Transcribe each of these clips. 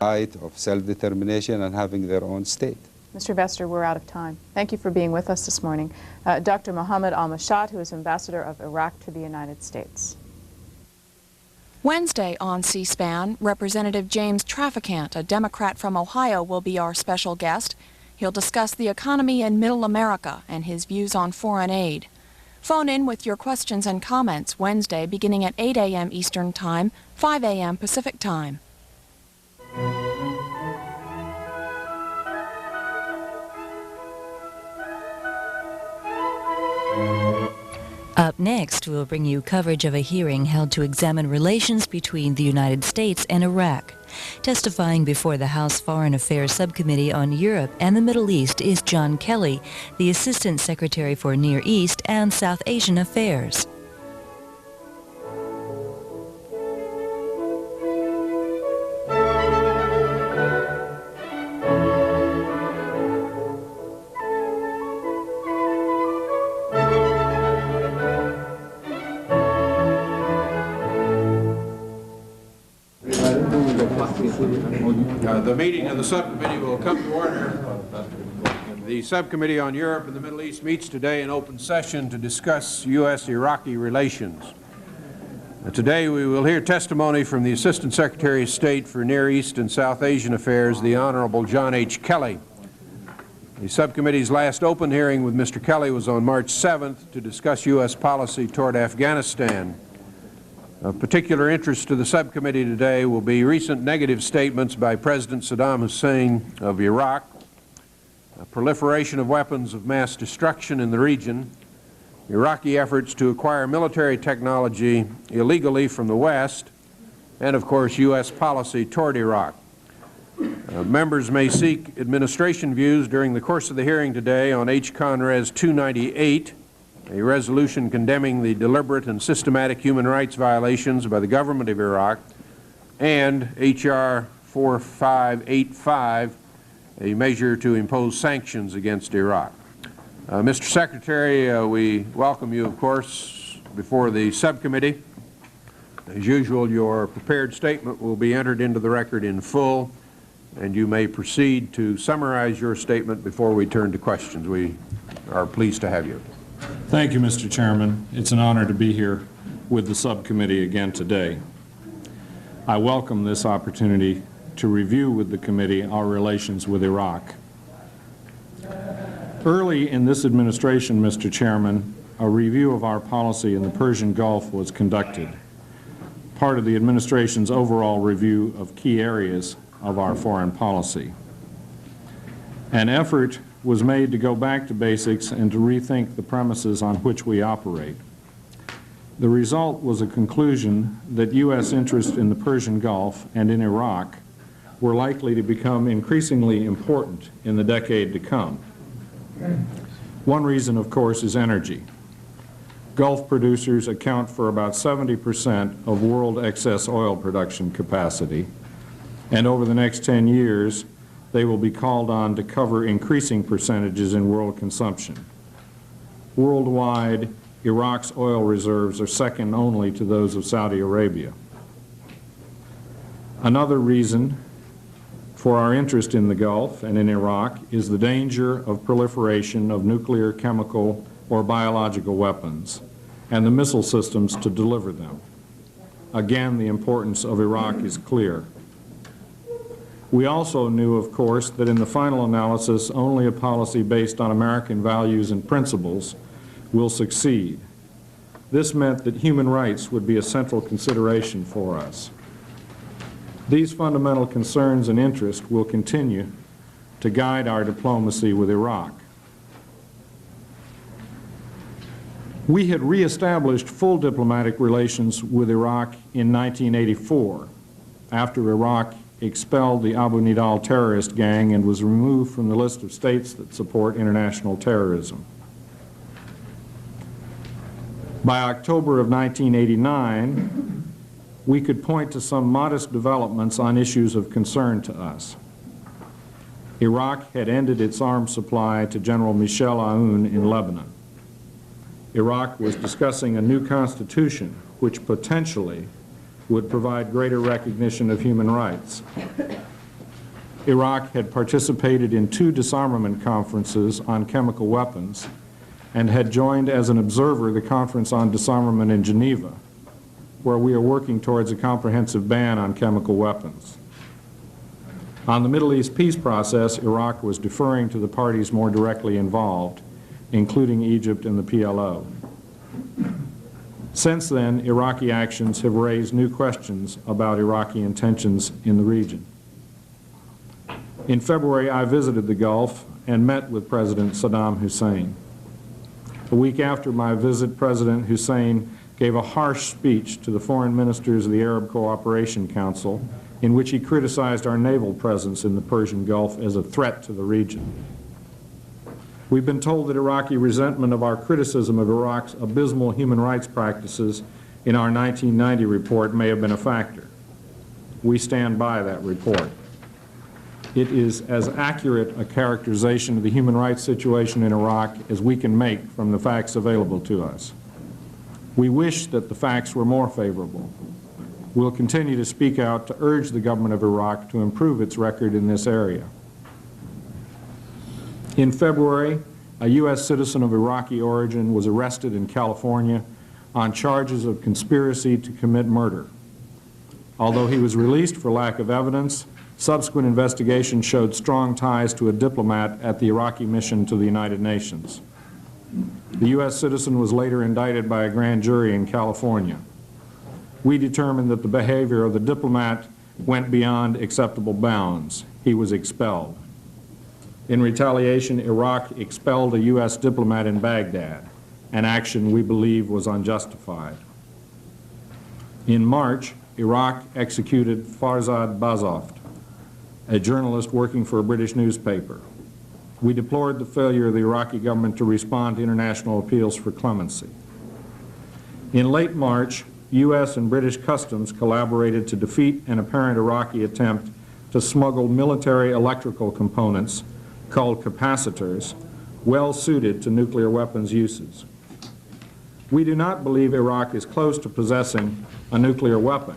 right of self-determination and having their own state. Mr. Vester, we're out of time. Thank you for being with us this morning. Dr. Mohammed Al-Mashat, who is Ambassador of Iraq to the United States. Wednesday on C-SPAN, Representative James Traficant, a Democrat from Ohio, will be our special guest. He'll discuss the economy in Middle America and his views on foreign aid. Phone in with your questions and comments Wednesday beginning at 8 a.m. Eastern Time, 5 a.m. Pacific Time. Up next, we'll bring you coverage of a hearing held to examine relations between the United States and Iraq. Testifying before the House Foreign Affairs Subcommittee on Europe and the Middle East is John Kelly, the Assistant Secretary for Near East and South Asian Affairs. The meeting of the subcommittee will come to order. The Subcommittee on Europe and the Middle East meets today in open session to discuss U.S.-Iraqi relations. Today we will hear testimony from the Assistant Secretary of State for Near East and South Asian Affairs, the Honorable John H. Kelly. The subcommittee's last open hearing with Mr. Kelly was on March 7th to discuss U.S. policy toward Afghanistan. Of particular interest to the subcommittee today will be recent negative statements by President Saddam Hussein of Iraq, a proliferation of weapons of mass destruction in the region, Iraqi efforts to acquire military technology illegally from the West, and of course U.S. policy toward Iraq. Members may seek administration views during the course of the hearing today on H-Con Res. 298, a resolution condemning the deliberate and systematic human rights violations by the government of Iraq, and H.R. 4585, a measure to impose sanctions against Iraq. Mr. Secretary, we welcome you, of course, before the subcommittee. As usual, your prepared statement will be entered into the record in full, and you may proceed to summarize your statement before we turn to questions. We are pleased to have you. Thank you, Mr. Chairman. It's an honor to be here with the subcommittee again today. I welcome this opportunity to review with the committee our relations with Iraq. Early in this administration, Mr. Chairman, a review of our policy in the Persian Gulf was conducted, part of the administration's overall review of key areas of our foreign policy. An effort was made to go back to basics and to rethink the premises on which we operate. The result was a conclusion that U.S. interest in the Persian Gulf and in Iraq were likely to become increasingly important in the decade to come. One reason, of course, is energy. Gulf producers account for about 70% of world excess oil production capacity, and over the next 10 years, they will be called on to cover increasing percentages in world consumption. Worldwide, Iraq's oil reserves are second only to those of Saudi Arabia. Another reason for our interest in the Gulf and in Iraq is the danger of proliferation of nuclear, chemical, or biological weapons and the missile systems to deliver them. Again, the importance of Iraq is clear. We also knew, of course, that in the final analysis, only a policy based on American values and principles will succeed. This meant that human rights would be a central consideration for us. These fundamental concerns and interests will continue to guide our diplomacy with Iraq. We had reestablished full diplomatic relations with Iraq in 1984, after Iraq expelled the Abu Nidal terrorist gang and was removed from the list of states that support international terrorism. By October of 1989, we could point to some modest developments on issues of concern to us. Iraq had ended its arms supply to General Michel Aoun in Lebanon. Iraq was discussing a new constitution which potentially would provide greater recognition of human rights. Iraq had participated in 2 disarmament conferences on chemical weapons and had joined as an observer the Conference on Disarmament in Geneva, where we are working towards a comprehensive ban on chemical weapons. On the Middle East peace process, Iraq was deferring to the parties more directly involved, including Egypt and the PLO. Since then, Iraqi actions have raised new questions about Iraqi intentions in the region. In February, I visited the Gulf and met with President Saddam Hussein. A week after my visit, President Hussein gave a harsh speech to the foreign ministers of the Arab Cooperation Council in which he criticized our naval presence in the Persian Gulf as a threat to the region. We've been told that Iraqi resentment of our criticism of Iraq's abysmal human rights practices in our 1990 report may have been a factor. We stand by that report. It is as accurate a characterization of the human rights situation in Iraq as we can make from the facts available to us. We wish that the facts were more favorable. We'll continue to speak out to urge the government of Iraq to improve its record in this area. In February, a U.S. citizen of Iraqi origin was arrested in California on charges of conspiracy to commit murder. Although he was released for lack of evidence, subsequent investigation showed strong ties to a diplomat at the Iraqi mission to the United Nations. The U.S. citizen was later indicted by a grand jury in California. We determined that the behavior of the diplomat went beyond acceptable bounds. He was expelled. In retaliation, Iraq expelled a U.S. diplomat in Baghdad, an action we believe was unjustified. In March, Iraq executed Farzad Bazoft, a journalist working for a British newspaper. We deplored the failure of the Iraqi government to respond to international appeals for clemency. In late March, U.S. and British customs collaborated to defeat an apparent Iraqi attempt to smuggle military electrical components called capacitors, well suited to nuclear weapons uses. We do not believe Iraq is close to possessing a nuclear weapon,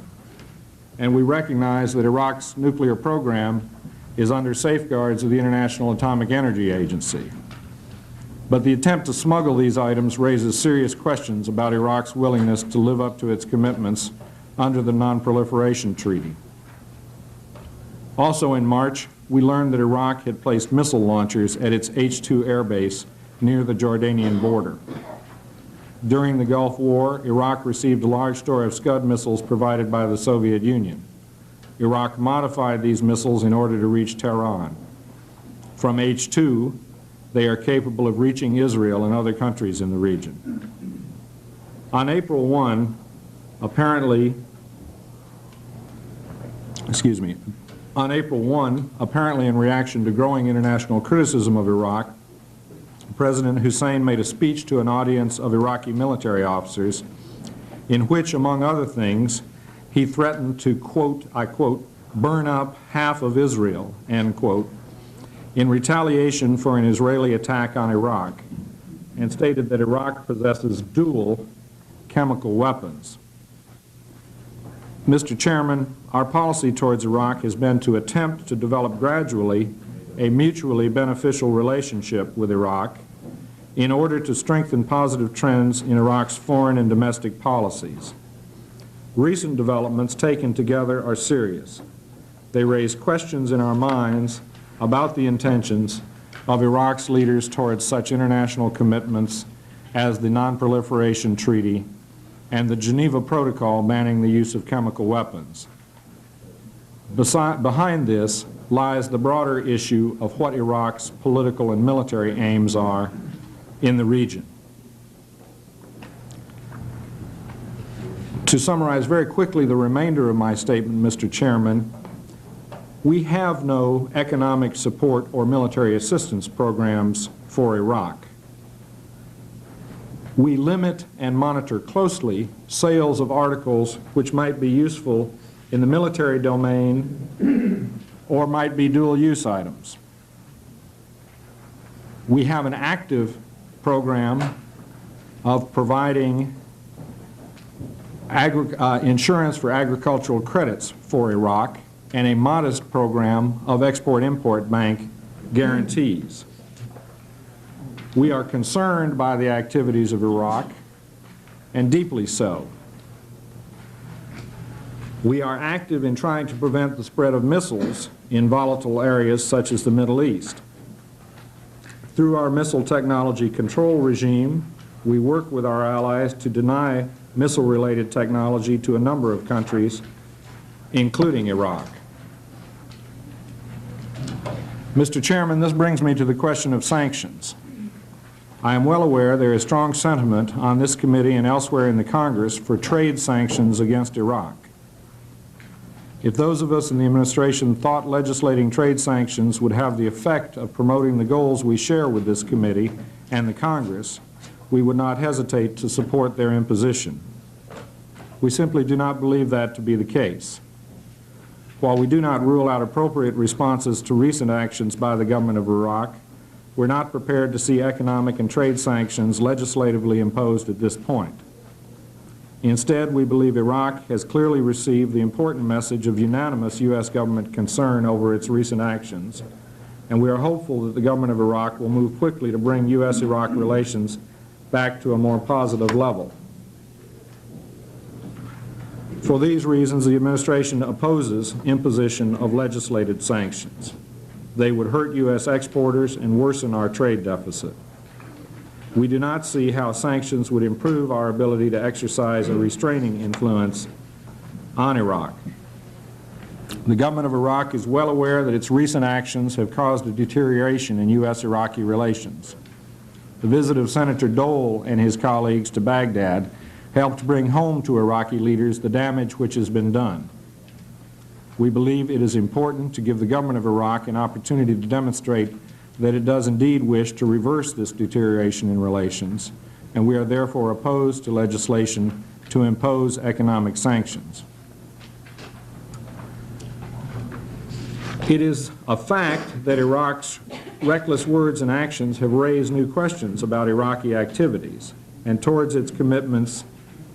and we recognize that Iraq's nuclear program is under safeguards of the International Atomic Energy Agency. But the attempt to smuggle these items raises serious questions about Iraq's willingness to live up to its commitments under the Non-Proliferation Treaty. Also in March, we learned that Iraq had placed missile launchers at its H-2 air base near the Jordanian border. During the Gulf War, Iraq received a large store of Scud missiles provided by the Soviet Union. Iraq modified these missiles in order to reach Tehran. From H-2, they are capable of reaching Israel and other countries in the region. On April 1, apparently in reaction to growing international criticism of Iraq, President Hussein made a speech to an audience of Iraqi military officers in which, among other things, he threatened to, quote, I quote, burn up half of Israel, end quote, in retaliation for an Israeli attack on Iraq, and stated that Iraq possesses dual chemical weapons. Mr. Chairman, our policy towards Iraq has been to attempt to develop gradually a mutually beneficial relationship with Iraq in order to strengthen positive trends in Iraq's foreign and domestic policies. Recent developments taken together are serious. They raise questions in our minds about the intentions of Iraq's leaders towards such international commitments as the Non-Proliferation Treaty and the Geneva Protocol banning the use of chemical weapons. Behind this lies the broader issue of what Iraq's political and military aims are in the region. To summarize very quickly the remainder of my statement, Mr. Chairman, we have no economic support or military assistance programs for Iraq. We limit and monitor closely sales of articles which might be useful in the military domain or might be dual-use items. We have an active program of providing insurance for agricultural credits for Iraq, and a modest program of Export-Import Bank guarantees. We are concerned by the activities of Iraq, and deeply so. We are active in trying to prevent the spread of missiles in volatile areas such as the Middle East. Through our missile technology control regime, we work with our allies to deny missile-related technology to a number of countries, including Iraq. Mr. Chairman, this brings me to the question of sanctions. I am well aware there is strong sentiment on this committee and elsewhere in the Congress for trade sanctions against Iraq. If those of us in the administration thought legislating trade sanctions would have the effect of promoting the goals we share with this committee and the Congress, we would not hesitate to support their imposition. We simply do not believe that to be the case. While we do not rule out appropriate responses to recent actions by the government of Iraq, we're not prepared to see economic and trade sanctions legislatively imposed at this point. Instead, we believe Iraq has clearly received the important message of unanimous U.S. government concern over its recent actions, and we are hopeful that the government of Iraq will move quickly to bring U.S.-Iraq relations back to a more positive level. For these reasons, the administration opposes imposition of legislated sanctions. They would hurt U.S. exporters and worsen our trade deficit. We do not see how sanctions would improve our ability to exercise a restraining influence on Iraq. The government of Iraq is well aware that its recent actions have caused a deterioration in U.S.-Iraqi relations. The visit of Senator Dole and his colleagues to Baghdad helped bring home to Iraqi leaders the damage which has been done. We believe it is important to give the government of Iraq an opportunity to demonstrate that it does indeed wish to reverse this deterioration in relations, and we are therefore opposed to legislation to impose economic sanctions. It is a fact that Iraq's reckless words and actions have raised new questions about Iraqi activities and towards its commitments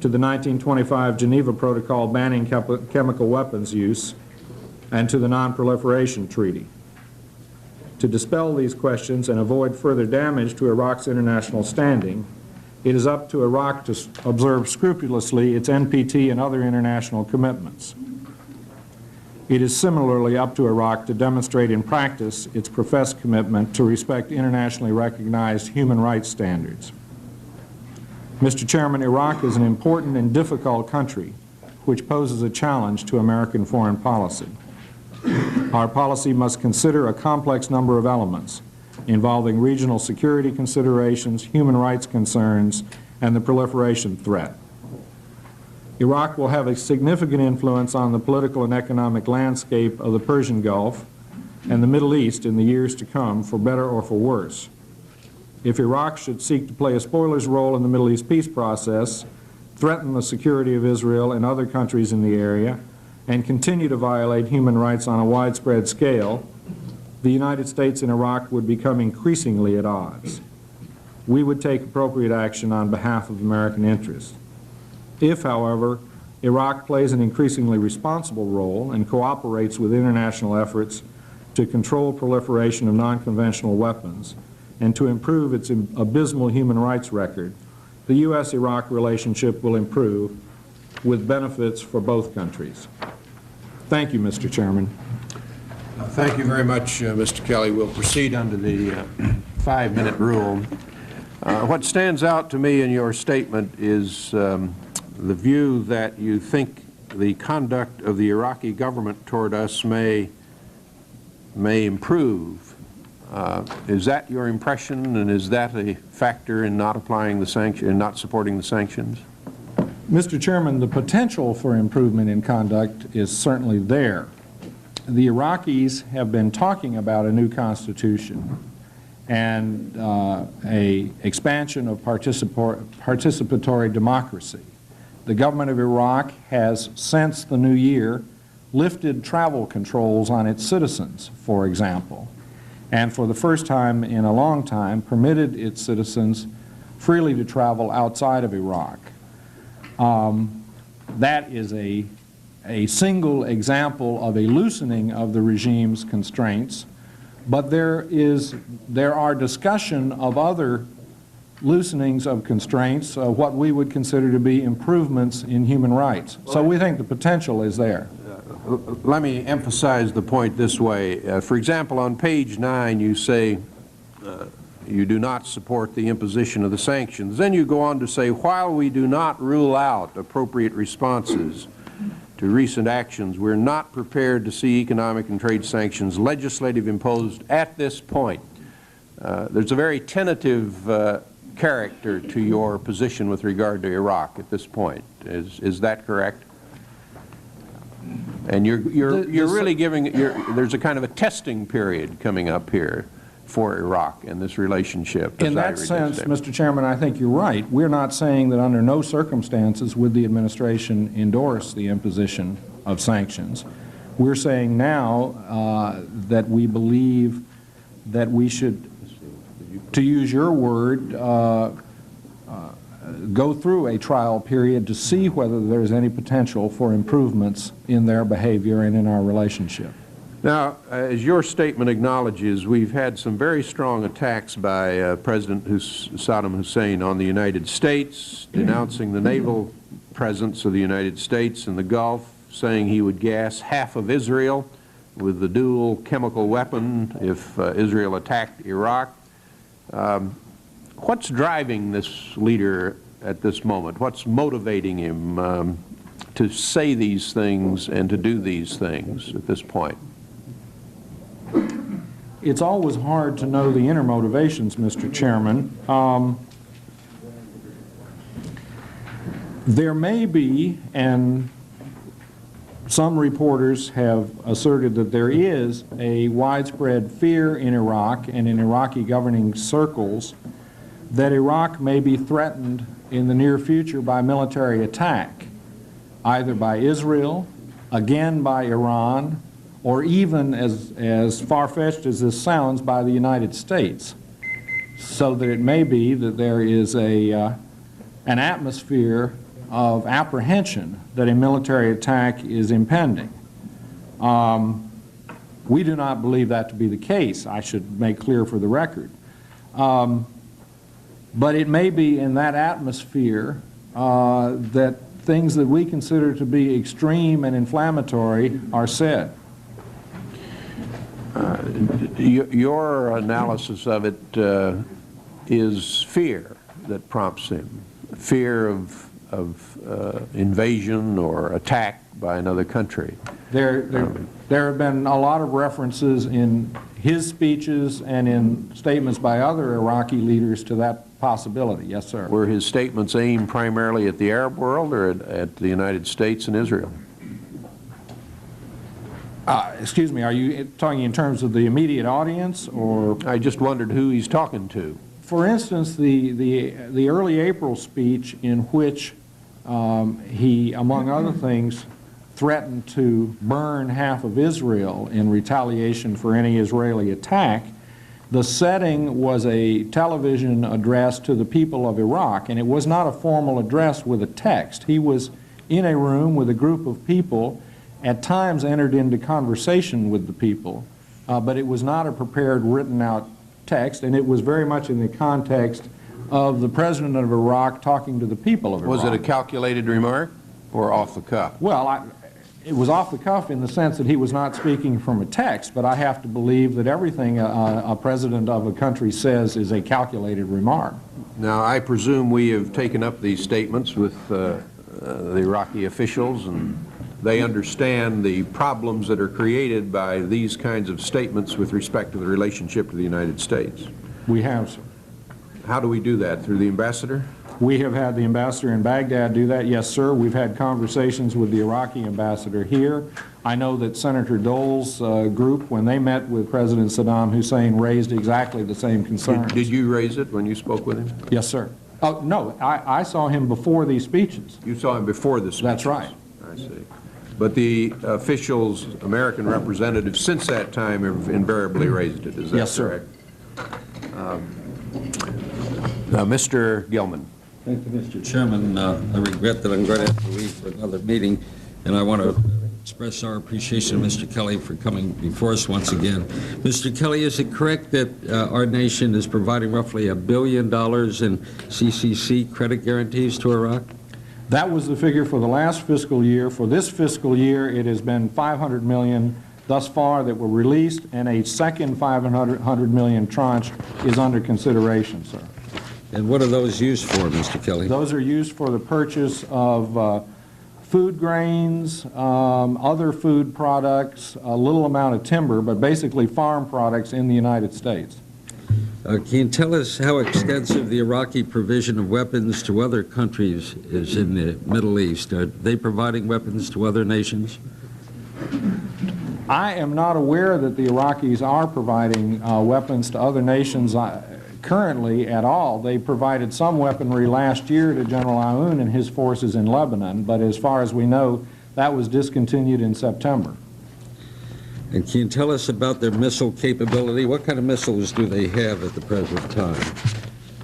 to the 1925 Geneva Protocol banning chemical weapons use and to the Non-Proliferation Treaty. To dispel these questions and avoid further damage to Iraq's international standing, it is up to Iraq to observe scrupulously its NPT and other international commitments. It is similarly up to Iraq to demonstrate in practice its professed commitment to respect internationally recognized human rights standards. Mr. Chairman, Iraq is an important and difficult country which poses a challenge to American foreign policy. Our policy must consider a complex number of elements involving regional security considerations, human rights concerns, and the proliferation threat. Iraq will have a significant influence on the political and economic landscape of the Persian Gulf and the Middle East in the years to come, for better or for worse. If Iraq should seek to play a spoiler's role in the Middle East peace process, threaten the security of Israel and other countries in the area, and continue to violate human rights on a widespread scale, the United States and Iraq would become increasingly at odds. We would take appropriate action on behalf of American interests. If, however, Iraq plays an increasingly responsible role and cooperates with international efforts to control proliferation of non-conventional weapons and to improve its abysmal human rights record, the U.S.-Iraq relationship will improve with benefits for both countries. Thank you, Mr. Chairman. Thank you very much, Mr. Kelly. We'll proceed under the 5-minute rule. What stands out to me in your statement is the view that you think the conduct of the Iraqi government toward us may improve. Is that your impression, and is that a factor in not applying the sanction, in not supporting the sanctions? Mr. Chairman, the potential for improvement in conduct is certainly there. The Iraqis have been talking about a new constitution and a expansion of participatory democracy. The government of Iraq has, since the new year, lifted travel controls on its citizens, for example, and for the first time in a long time permitted its citizens freely to travel outside of Iraq. That is a a single example of a loosening of the regime's constraints, but there are discussion of other loosenings of constraints, what we would consider to be improvements in human rights. So we think the potential is there. Let me emphasize the point this way. For example, on page 9 you say you do not support the imposition of the sanctions. Then you go on to say, while we do not rule out appropriate responses to recent actions, we're not prepared to see economic and trade sanctions legislative imposed at this point. There's a very tentative character to your position with regard to Iraq at this point. Is that correct? And you're really giving, there's a kind of a testing period coming up here for Iraq and this relationship. In that sense, Mr. Chairman, I think you're right. We're not saying that under no circumstances would the administration endorse the imposition of sanctions. We're saying now that we believe that we should, to use your word, go through a trial period to see whether there's any potential for improvements in their behavior and in our relationship. Now, as your statement acknowledges, we've had some very strong attacks by President Saddam Hussein on the United States, denouncing the naval presence of the United States in the Gulf, saying he would gas half of Israel with the dual chemical weapon if Israel attacked Iraq. What's driving this leader at this moment? What's motivating him to say these things and to do these things at this point? It's always hard to know the inner motivations, Mr. Chairman. There may be, and some reporters have asserted that there is, a widespread fear in Iraq and in Iraqi governing circles that Iraq may be threatened in the near future by military attack, either by Israel, again by Iran, or even, as far-fetched as this sounds, by the United States. So that it may be that there is an atmosphere of apprehension that a military attack is impending. We do not believe that to be the case, I should make clear for the record. But it may be in that atmosphere that things that we consider to be extreme and inflammatory are said. Your analysis of it is fear that prompts him, fear of invasion or attack by another country. There have been a lot of references in his speeches and in statements by other Iraqi leaders to that possibility. Yes, sir. Were his statements aimed primarily at the Arab world or at the United States and Israel? Excuse me, are you talking in terms of the immediate audience, or? I just wondered who he's talking to. For instance, the early April speech in which he, among other things, threatened to burn half of Israel in retaliation for any Israeli attack, the setting was a television address to the people of Iraq, and it was not a formal address with a text. He was in a room with a group of people, at times entered into conversation with the people, but it was not a prepared, written-out text, and it was very much in the context of the president of Iraq talking to the people of Iraq. Was it a calculated remark or off the cuff? Well, it was off the cuff in the sense that he was not speaking from a text, but I have to believe that everything a president of a country says is a calculated remark. Now, I presume we have taken up these statements with the Iraqi officials, and they understand the problems that are created by these kinds of statements with respect to the relationship to the United States. We have, sir. How do we do that? Through the ambassador? We have had the ambassador in Baghdad do that, yes, sir. We've had conversations with the Iraqi ambassador here. I know that Senator Dole's group, when they met with President Saddam Hussein, raised exactly the same concerns. Did you raise it when you spoke with him? Yes, sir. Oh, no, I saw him before these speeches. You saw him before the speeches? That's right. I see. But the officials, American representatives, since that time have invariably raised it, is that yes, correct? Sir. Now, Mr. Gilman. Thank you, Mr. Chairman. I regret that I'm going to have to leave for another meeting. and I want to express our appreciation to Mr. Kelly for coming before us once again. Mr. Kelly, is it correct that our nation is providing roughly $1 billion in CCC credit guarantees to Iraq? That was the figure for the last fiscal year. For this fiscal year, it has been $500 million thus far that were released, and a second $500 million tranche is under consideration, sir. And what are those used for, Mr. Kelly? Those are used for the purchase of food grains, other food products, a little amount of timber, but basically farm products in the United States. Can you tell us how extensive the Iraqi provision of weapons to other countries is in the Middle East? Are they providing weapons to other nations? I am not aware that the Iraqis are providing weapons to other nations currently at all. They provided some weaponry last year to General Aoun and his forces in Lebanon, but as far as we know, that was discontinued in September. And can you tell us about their missile capability? What kind of missiles do they have at the present time?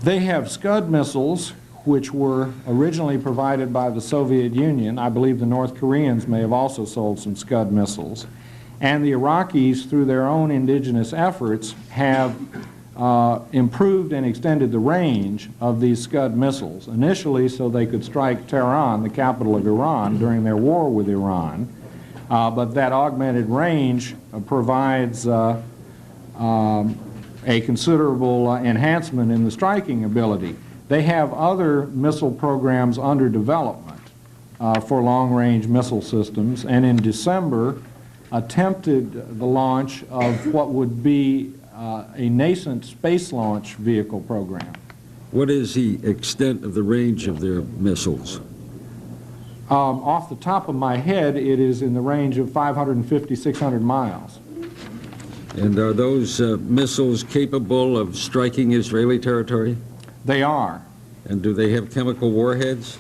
They have Scud missiles, which were originally provided by the Soviet Union. I believe the North Koreans may have also sold some Scud missiles. And the Iraqis, through their own indigenous efforts, have improved and extended the range of these Scud missiles, initially so they could strike Tehran, the capital of Iran, during their war with Iran. But that augmented range provides a considerable enhancement in the striking ability. They have other missile programs under development for long-range missile systems, and in December attempted the launch of what would be a nascent space launch vehicle program. What is the extent of the range of their missiles? Off the top of my head, it is in the range of 550, 600 miles. And are those missiles capable of striking Israeli territory? They are. And do they have chemical warheads?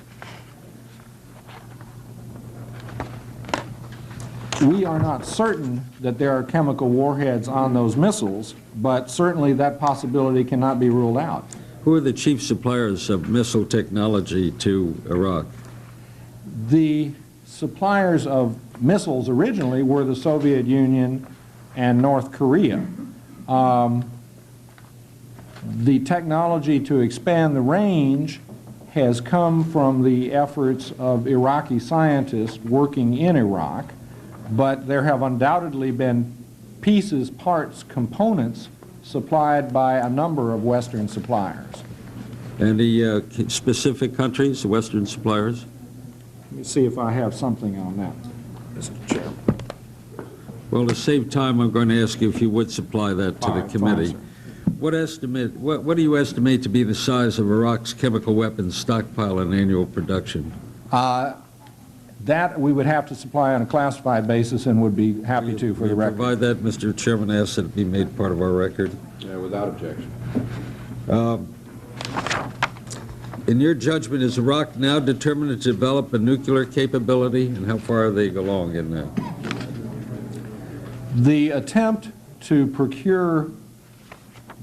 We are not certain that there are chemical warheads on those missiles, but certainly that possibility cannot be ruled out. Who are the chief suppliers of missile technology to Iraq? The suppliers of missiles originally were the Soviet Union and North Korea. The technology to expand the range has come from the efforts of Iraqi scientists working in Iraq, but there have undoubtedly been pieces, parts, components supplied by a number of Western suppliers. Any specific countries, the Western suppliers? Let me see if I have something on that, Mr. Chairman. Well, to save time, I'm going to ask you if you would supply that to the committee. Fine, what do you estimate to be the size of Iraq's chemical weapons stockpile and annual production? That we would have to supply on a classified basis and would be happy to for the record. Provide that, Mr. Chairman, ask that it be made part of our record. Yeah, without objection. In your judgment, is Iraq now determined to develop a nuclear capability, and how far are they along in that? The attempt to procure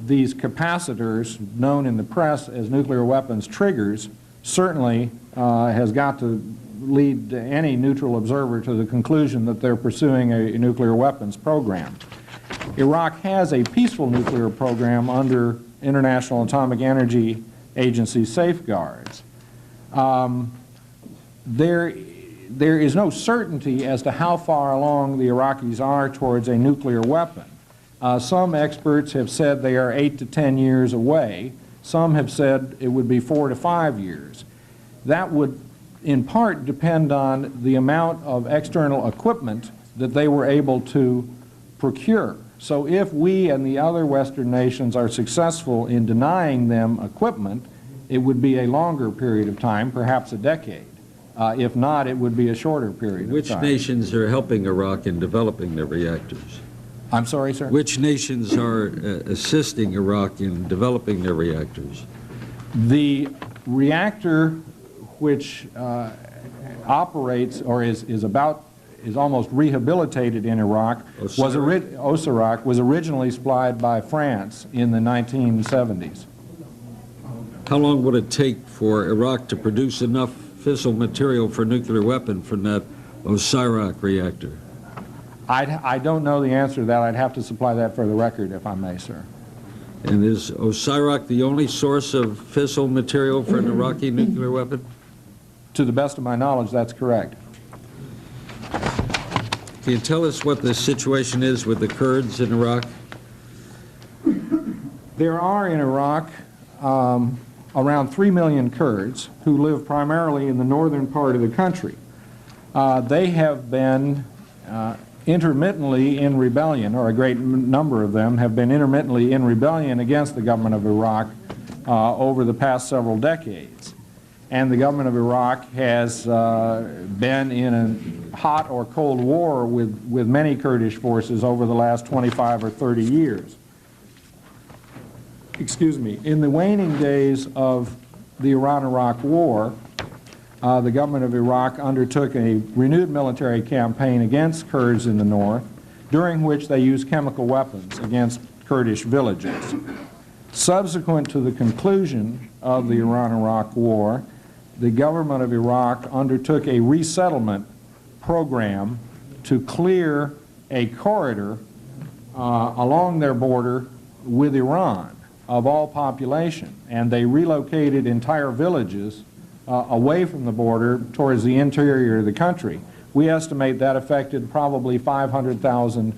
these capacitors, known in the press as nuclear weapons triggers, certainly has got to lead any neutral observer to the conclusion that they're pursuing a nuclear weapons program. Iraq has a peaceful nuclear program under International Atomic Energy Agency safeguards. There is no certainty as to how far along the Iraqis are towards a nuclear weapon. Some experts have said they are 8 to 10 years away. Some have said it would be 4 to 5 years. That would in part depend on the amount of external equipment that they were able to procure. So if we and the other Western nations are successful in denying them equipment, it would be a longer period of time, perhaps a decade. If not, it would be a shorter period of time. Which nations are helping Iraq in developing their reactors? I'm sorry, sir? Which nations are assisting Iraq in developing their reactors? The reactor which operates or is almost rehabilitated in Iraq Osirak was originally supplied by France in the 1970s. How long would it take for Iraq to produce enough fissile material for a nuclear weapon from that Osirak reactor? I don't know the answer to that. I'd have to supply that for the record, if I may, sir. And is Osirak the only source of fissile material for an Iraqi nuclear weapon? To the best of my knowledge, that's correct. Can you tell us what the situation is with the Kurds in Iraq? There are in Iraq around 3 million Kurds who live primarily in the northern part of the country. They have been intermittently in rebellion, or a great number of them have been intermittently in rebellion against the government of Iraq over the past several decades. And the government of Iraq has been in a hot or cold war with many Kurdish forces over the last 25 or 30 years. Excuse me. In the waning days of the Iran-Iraq War, the government of Iraq undertook a renewed military campaign against Kurds in the north, during which they used chemical weapons against Kurdish villages. Subsequent to the conclusion of the Iran-Iraq War, the government of Iraq undertook a resettlement program to clear a corridor along their border with Iran of all population, and they relocated entire villages away from the border towards the interior of the country. We estimate that affected probably 500,000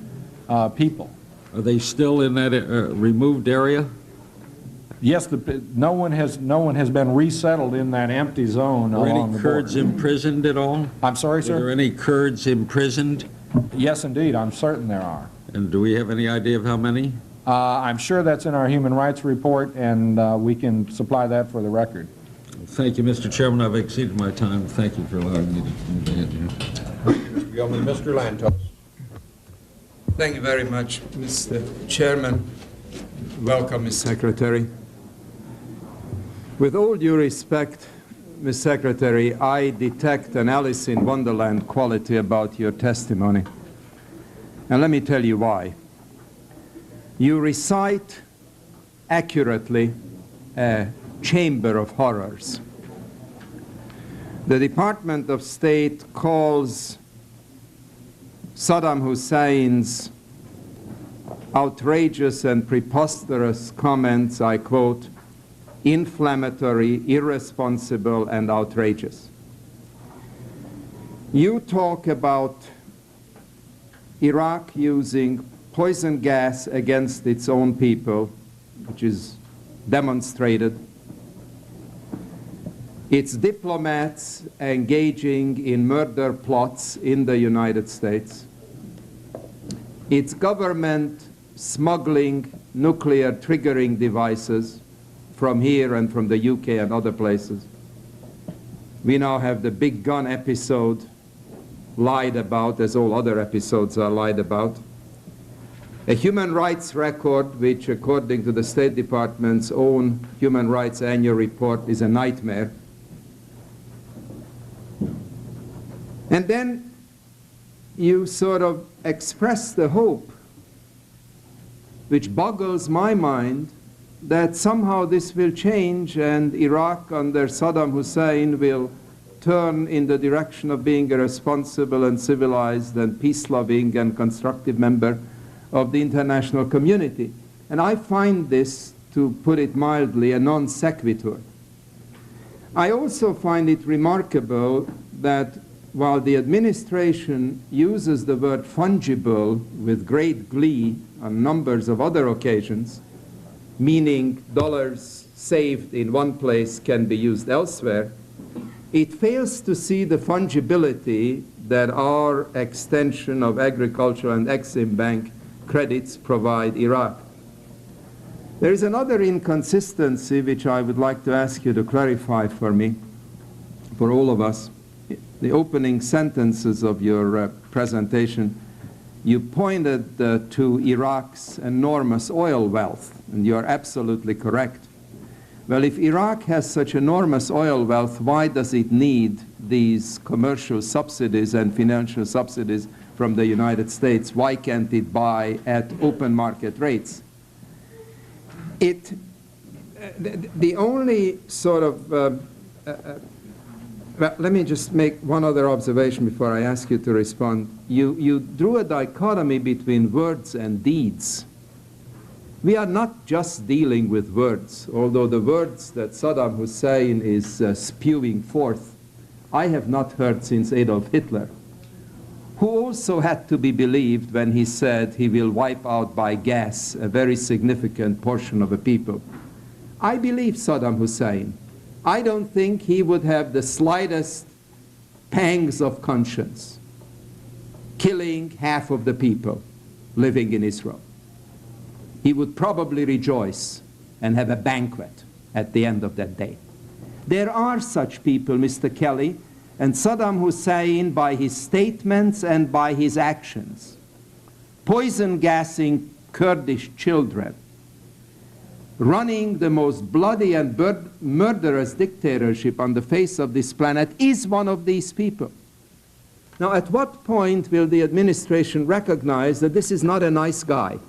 people. Are they still in that removed area? Yes, no one has been resettled in that empty zone along the border. Are any Kurds imprisoned at all? I'm sorry, sir? Are there any Kurds imprisoned? Yes, indeed. I'm certain there are. And do we have any idea of how many? I'm sure that's in our human rights report, and we can supply that for the record. Thank you, Mr. Chairman. I've exceeded my time. Thank you for allowing me to move ahead here. Mr. Gilman, Mr. Lantos. Thank you very much, Mr. Chairman. Welcome, Ms. Secretary. With all due respect, Ms. Secretary, I detect an Alice in Wonderland quality about your testimony. And let me tell you why. You recite accurately a chamber of horrors. The Department of State calls Saddam Hussein's outrageous and preposterous comments, I quote, inflammatory, irresponsible, and outrageous. You talk about Iraq using poison gas against its own people, which is demonstrated. Its diplomats engaging in murder plots in the United States. Its government smuggling nuclear triggering devices from here and from the UK and other places. We now have the big gun episode lied about, as all other episodes are lied about. A human rights record, which according to the State Department's own human rights annual report is a nightmare. And then you sort of express the hope, which boggles my mind, that somehow this will change and Iraq under Saddam Hussein will turn in the direction of being a responsible and civilized and peace-loving and constructive member of the international community. And I find this, to put it mildly, a non sequitur. I also find it remarkable that while the administration uses the word fungible with great glee on numbers of other occasions, meaning dollars saved in one place can be used elsewhere, it fails to see the fungibility that our extension of agricultural and Exim Bank credits provide Iraq. There is another inconsistency which I would like to ask you to clarify for me, for all of us. The opening sentences of your presentation, you pointed to Iraq's enormous oil wealth, and you are absolutely correct. Well, if Iraq has such enormous oil wealth, why does it need these commercial subsidies and financial subsidies from the United States? Why can't it buy at open market rates? The only sort of Well, let me just make one other observation before I ask you to respond. You drew a dichotomy between words and deeds. We are not just dealing with words, although the words that Saddam Hussein is spewing forth, I have not heard since Adolf Hitler, who also had to be believed when he said he will wipe out by gas a very significant portion of the people. I believe Saddam Hussein. I don't think he would have the slightest pangs of conscience killing half of the people living in Israel. He would probably rejoice and have a banquet at the end of that day. There are such people, Mr. Kelly, and Saddam Hussein, by his statements and by his actions, poison gassing Kurdish children, running the most bloody and murderous dictatorship on the face of this planet, is one of these people. Now, at what point will the administration recognize that this is not a nice guy,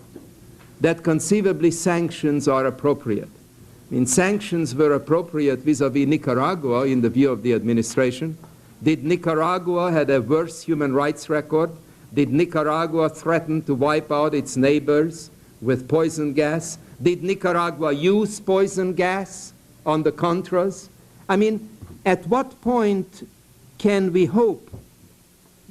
that conceivably sanctions are appropriate? I mean, sanctions were appropriate vis-à-vis Nicaragua in the view of the administration. Did Nicaragua have a worse human rights record? Did Nicaragua threaten to wipe out its neighbors with poison gas? Did Nicaragua use poison gas on the Contras? I mean, at what point can we hope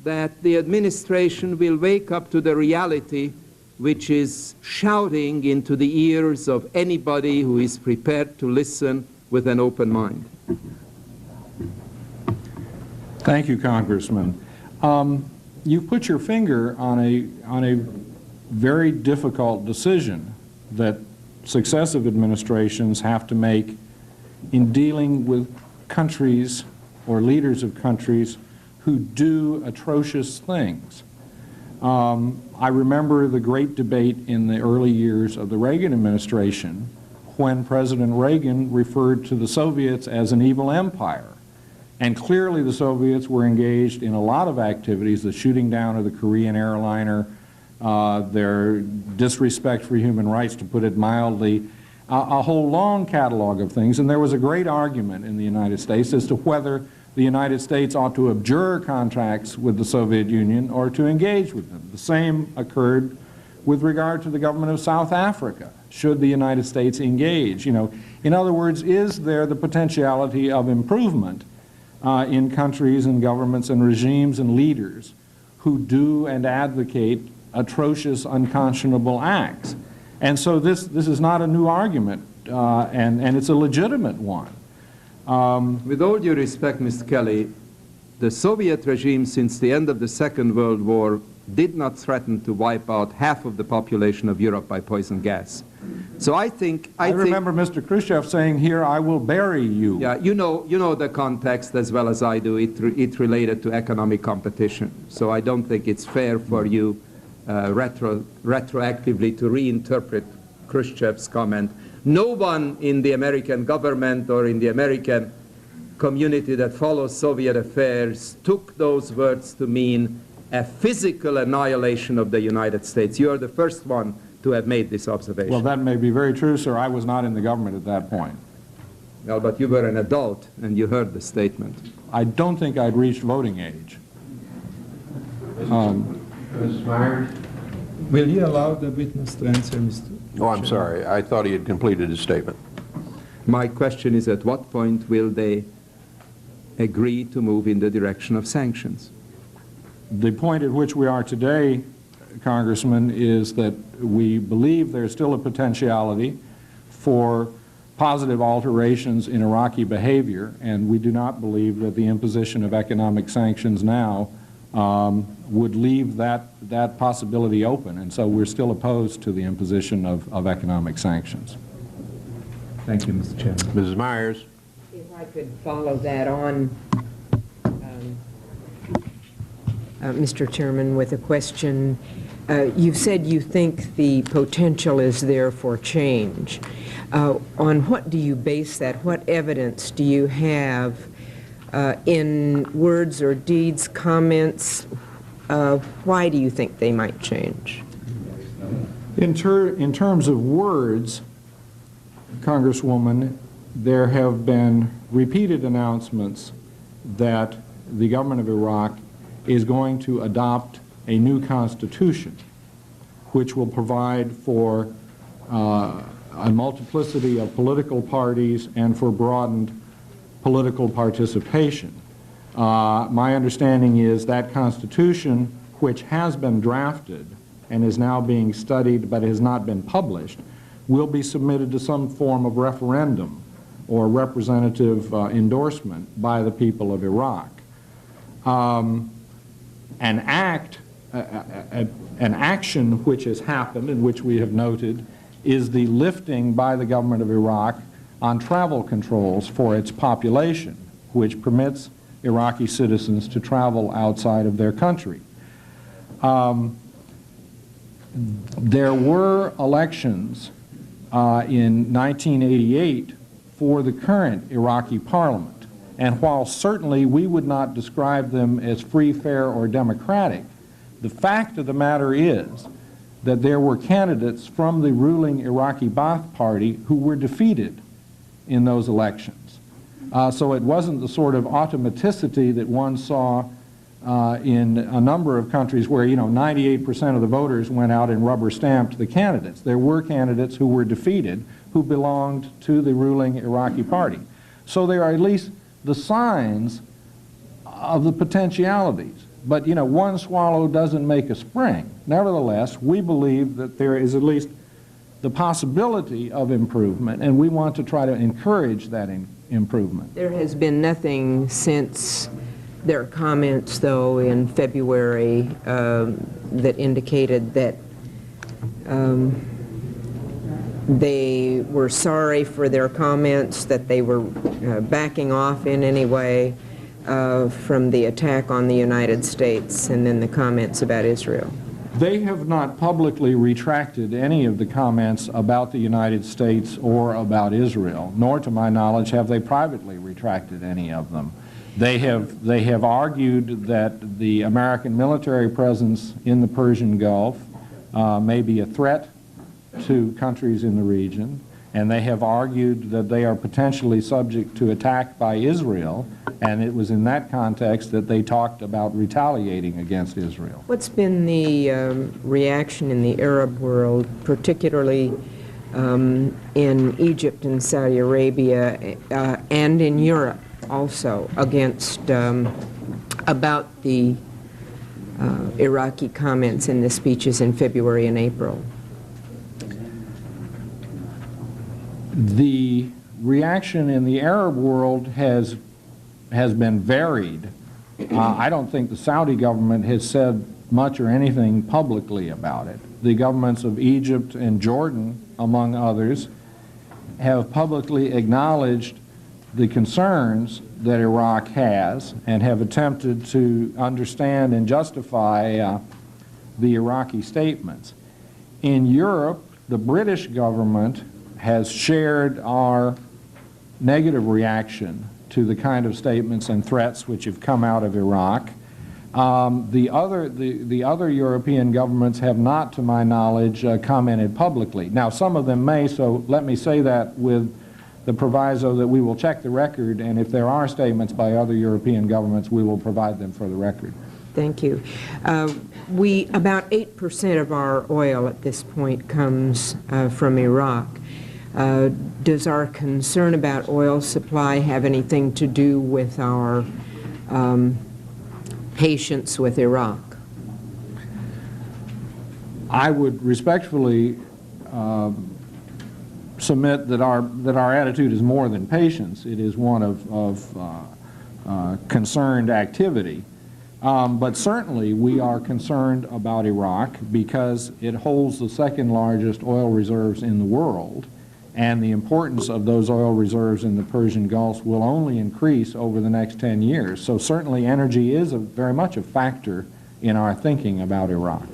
that the administration will wake up to the reality which is shouting into the ears of anybody who is prepared to listen with an open mind? Thank you, Congressman. You've put your finger on a very difficult decision that successive administrations have to make in dealing with countries or leaders of countries who do atrocious things. I remember the great debate in the early years of the Reagan administration when President Reagan referred to the Soviets as an evil empire. And clearly the Soviets were engaged in a lot of activities, the shooting down of the Korean airliner, their disrespect for human rights, to put it mildly, a whole long catalog of things. And there was a great argument in the United States as to whether the United States ought to abjure contacts with the Soviet Union or to engage with them. The same occurred with regard to the government of South Africa. Should the United States engage? You know, in other words, is there the potentiality of improvement in countries and governments and regimes and leaders who do and advocate atrocious, unconscionable acts? And so this is not a new argument, and it's a legitimate one. With all due respect, Mr. Kelly, the Soviet regime since the end of the Second World War did not threaten to wipe out half of the population of Europe by poison gas. So I remember Mr. Khrushchev saying, "Here, I will bury you." Yeah, you know the context as well as I do. It related to economic competition. So I don't think it's fair for you retroactively to reinterpret Khrushchev's comment. No one in the American government or in the American community that follows Soviet affairs took those words to mean a physical annihilation of the United States. You are the first one to have made this observation. Well, that may be very true, sir. I was not in the government at that point. Well, but you were an adult and you heard the statement. I don't think I'd reached voting age. Mrs. Myers? Will you allow the witness to answer, Mr. Oh, I'm sorry. I thought he had completed his statement. My question is, at what point will they agree to move in the direction of sanctions? The point at which we are today, Congressman, is that we believe there's still a potentiality for positive alterations in Iraqi behavior, and we do not believe that the imposition of economic sanctions now would leave that possibility open, and so we're still opposed to the imposition of economic sanctions. Thank you, Mr. Chairman. Mrs. Myers? If I could follow that on, Mr. Chairman, with a question. You said you think the potential is there for change. On what do you base that? What evidence do you have in words or deeds, comments? Why do you think they might change? In terms of words, Congresswoman, there have been repeated announcements that the government of Iraq is going to adopt a new constitution which will provide for a multiplicity of political parties and for broadened political participation. My understanding is that constitution, which has been drafted and is now being studied but has not been published, will be submitted to some form of referendum or representative endorsement by the people of Iraq. An action which has happened and which we have noted is the lifting by the government of Iraq on travel controls for its population, which permits Iraqi citizens to travel outside of their country. There were elections in 1988 for the current Iraqi parliament, and while certainly we would not describe them as free, fair, or democratic, the fact of the matter is that there were candidates from the ruling Iraqi Ba'ath Party who were defeated in those elections. So it wasn't the sort of automaticity that one saw in a number of countries where, 98% of the voters went out and rubber-stamped the candidates. There were candidates who were defeated who belonged to the ruling Iraqi party. So there are at least the signs of the potentialities. But, one swallow doesn't make a spring. Nevertheless, we believe that there is at least the possibility of improvement, and we want to try to encourage that improvement. There has been nothing since their comments, though, in February that indicated that they were sorry for their comments, that they were backing off in any way from the attack on the United States, and then the comments about Israel. They have not publicly retracted any of the comments about the United States or about Israel, nor to my knowledge have they privately retracted any of them. They have argued that the American military presence in the Persian Gulf may be a threat to countries in the region, and they have argued that they are potentially subject to attack by Israel, and it was in that context that they talked about retaliating against Israel. What's been the reaction in the Arab world, particularly in Egypt and Saudi Arabia, and in Europe also, against about the Iraqi comments in the speeches in February and April? The reaction in the Arab world has been varied. I don't think the Saudi government has said much or anything publicly about it. The governments of Egypt and Jordan, among others, have publicly acknowledged the concerns that Iraq has and have attempted to understand and justify the Iraqi statements. In Europe, the British government has shared our negative reaction to the kind of statements and threats which have come out of Iraq. The other European governments have not, to my knowledge, commented publicly. Now, some of them may, so let me say that with the proviso that we will check the record, and if there are statements by other European governments, we will provide them for the record. Thank you. About 8% of our oil at this point comes from Iraq. Does our concern about oil supply have anything to do with our patience with Iraq? I would respectfully submit that our attitude is more than patience. It is one of concerned activity. But certainly we are concerned about Iraq because it holds the second largest oil reserves in the world, and the importance of those oil reserves in the Persian Gulf will only increase over the next 10 years. So certainly energy is very much a factor in our thinking about Iraq.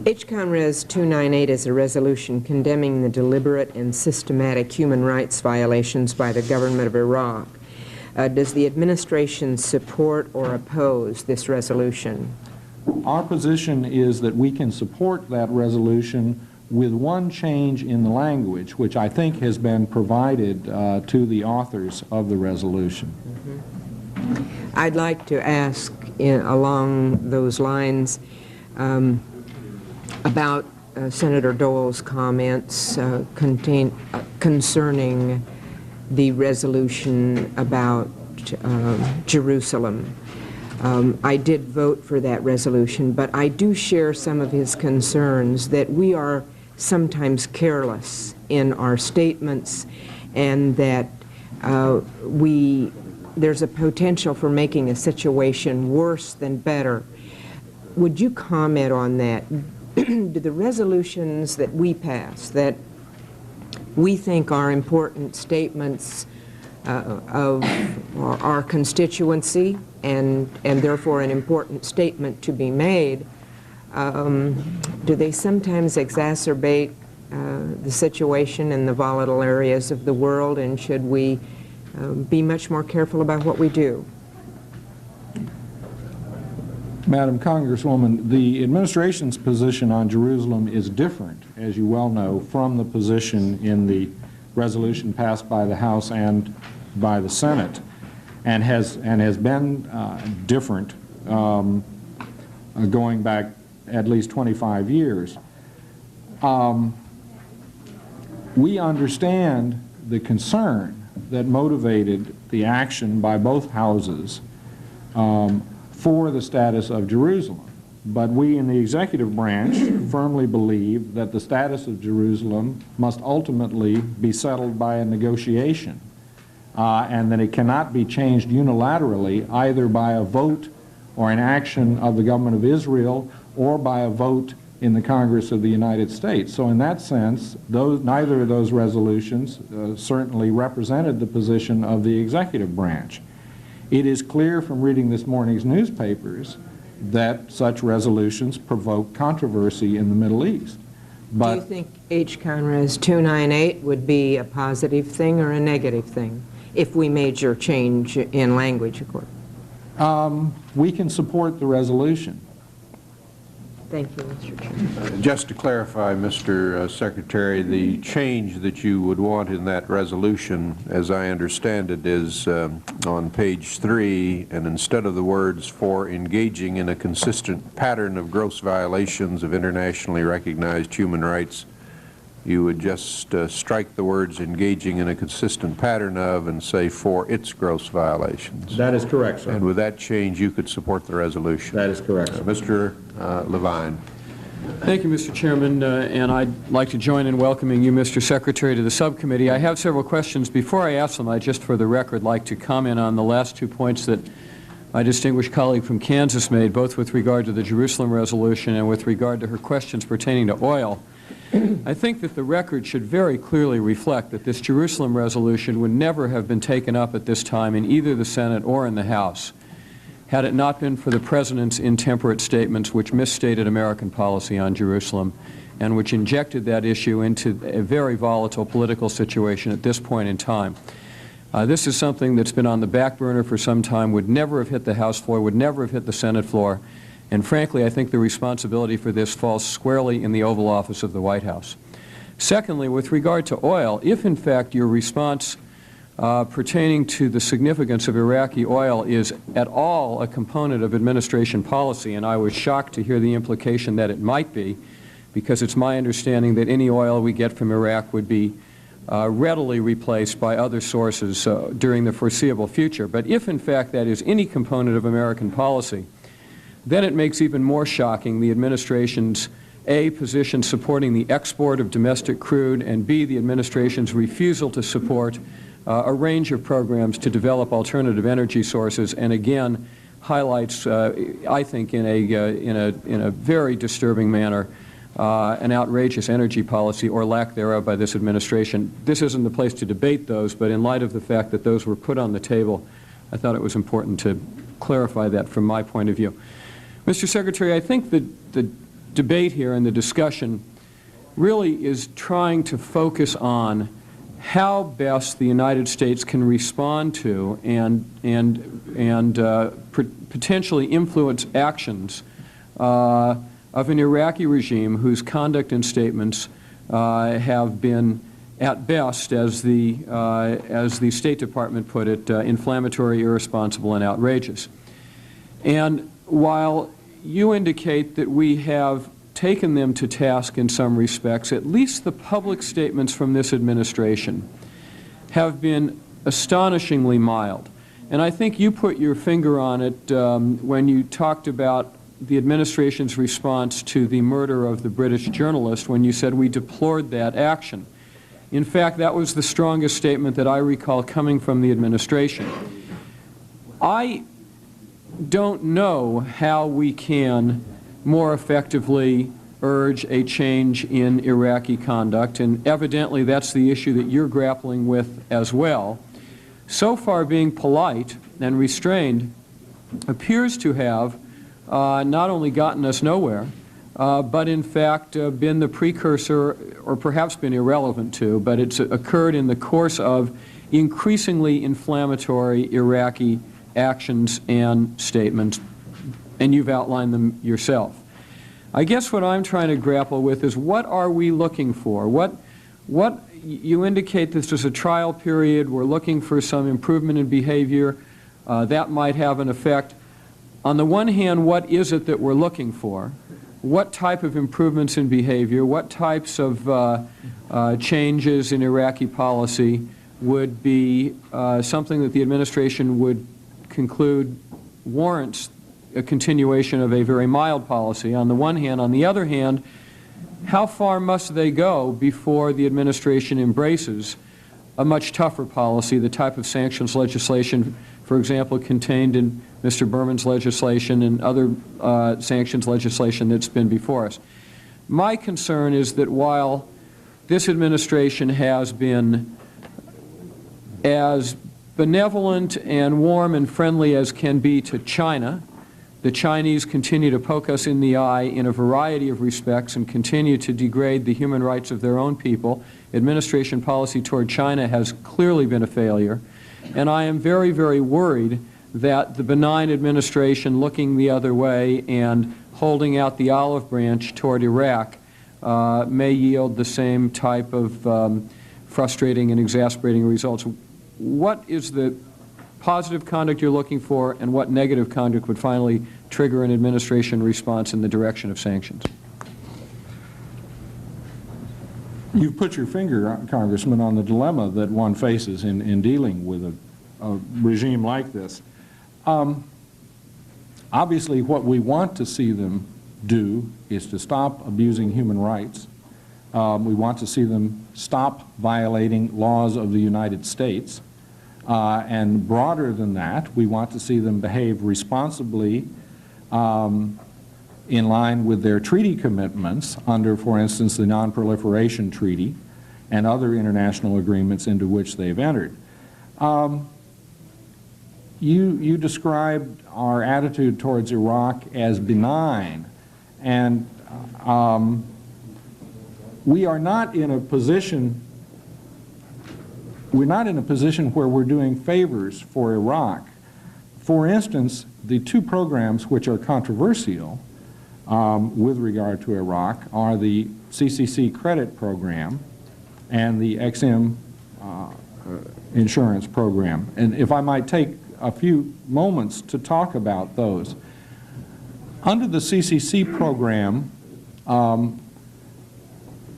HCON Res. 298 is a resolution condemning the deliberate and systematic human rights violations by the government of Iraq. Does the administration support or oppose this resolution? Our position is that we can support that resolution with one change in the language, which I think has been provided to the authors of the resolution. Mm-hmm. I'd like to ask along those lines about Senator Dole's comments concerning the resolution about Jerusalem. I did vote for that resolution, but I do share some of his concerns that we are sometimes careless in our statements, and that there's a potential for making a situation worse than better. Would you comment on that? Do the resolutions that we pass, that we think are important statements of our constituency, and therefore an important statement to be made, do they sometimes exacerbate the situation in the volatile areas of the world, and should we be much more careful about what we do? Madam Congresswoman, the administration's position on Jerusalem is different, as you well know, from the position in the resolution passed by the House and by the Senate, and has been different going back at least 25 years. We understand the concern that motivated the action by both houses for the status of Jerusalem. But we in the executive branch firmly believe that the status of Jerusalem must ultimately be settled by a negotiation, and that it cannot be changed unilaterally either by a vote or an action of the government of Israel or by a vote in the Congress of the United States. So in that sense, neither of those resolutions certainly represented the position of the executive branch. It is clear from reading this morning's newspapers that such resolutions provoke controversy in the Middle East. But do you think H. Conrad's 298 would be a positive thing or a negative thing if we made your change in language, of course? We can support the resolution. Thank you, Mr. Chairman. Just to clarify, Mr. Secretary, the change that you would want in that resolution, as I understand it, is on page 3, and instead of the words "for engaging in a consistent pattern of gross violations of internationally recognized human rights," you would just strike the words "engaging in a consistent pattern of" and say "for its gross violations." That is correct, sir. And with that change, you could support the resolution. That is correct, sir. Mr. Levine. Thank you, Mr. Chairman, and I'd like to join in welcoming you, Mr. Secretary, to the subcommittee. I have several questions. Before I ask them, I'd just for the record like to comment on the last 2 points that my distinguished colleague from Kansas made, both with regard to the Jerusalem resolution and with regard to her questions pertaining to oil. I think that the record should very clearly reflect that this Jerusalem resolution would never have been taken up at this time in either the Senate or in the House had it not been for the President's intemperate statements which misstated American policy on Jerusalem and which injected that issue into a very volatile political situation at this point in time. This is something that's been on the back burner for some time, would never have hit the House floor, would never have hit the Senate floor, and frankly, I think the responsibility for this falls squarely in the Oval Office of the White House. Secondly, with regard to oil, if in fact your response pertaining to the significance of Iraqi oil is at all a component of administration policy, and I was shocked to hear the implication that it might be, because it's my understanding that any oil we get from Iraq would be readily replaced by other sources during the foreseeable future. But if in fact that is any component of American policy, then it makes even more shocking the administration's A, position supporting the export of domestic crude, and B, the administration's refusal to support a range of programs to develop alternative energy sources, and again highlights, I think, in a very disturbing manner, an outrageous energy policy or lack thereof by this administration. This isn't the place to debate those, but in light of the fact that those were put on the table, I thought it was important to clarify that from my point of view. Mr. Secretary, I think that the debate here and the discussion really is trying to focus on how best the United States can respond to and potentially influence actions of an Iraqi regime whose conduct and statements have been at best, as the State Department put it, inflammatory, irresponsible, and outrageous. And while you indicate that we have taken them to task in some respects, at least the public statements from this administration have been astonishingly mild. And I think you put your finger on it when you talked about the administration's response to the murder of the British journalist, when you said we deplored that action. In fact, that was the strongest statement that I recall coming from the administration. I don't know how we can more effectively urge a change in Iraqi conduct, and evidently that's the issue that you're grappling with as well. So far, being polite and restrained appears to have not only gotten us nowhere, but in fact been the precursor, or perhaps been irrelevant to, but it's occurred in the course of increasingly inflammatory Iraqi actions and statements, and you've outlined them yourself. I guess what I'm trying to grapple with is, what are we looking for? What you indicate this is a trial period, we're looking for some improvement in behavior, that might have an effect. On the one hand, what is it that we're looking for? What type of improvements in behavior, what types of changes in Iraqi policy would be something that the administration would conclude warrants a continuation of a very mild policy, on the one hand? On the other hand, how far must they go before the administration embraces a much tougher policy, the type of sanctions legislation, for example, contained in Mr. Berman's legislation and other sanctions legislation that's been before us? My concern is that while this administration has been as benevolent and warm and friendly as can be to China, the Chinese continue to poke us in the eye in a variety of respects and continue to degrade the human rights of their own people. Administration policy toward China has clearly been a failure, and I am very, very worried that the benign administration looking the other way and holding out the olive branch toward Iraq may yield the same type of frustrating and exasperating results. What is the positive conduct you're looking for, and what negative conduct would finally trigger an administration response in the direction of sanctions? You've put your finger, Congressman, on the dilemma that one faces in dealing with a regime like this. Obviously, what we want to see them do is to stop abusing human rights. We want to see them stop violating laws of the United States. And broader than that, we want to see them behave responsibly in line with their treaty commitments under, for instance, the Non-Proliferation Treaty and other international agreements into which they've entered. You described our attitude towards Iraq as benign, and we are not in a position where we're doing favors for Iraq. For instance, the two programs which are controversial with regard to Iraq are the CCC credit program and the XM insurance program. And if I might take a few moments to talk about those. Under the CCC program,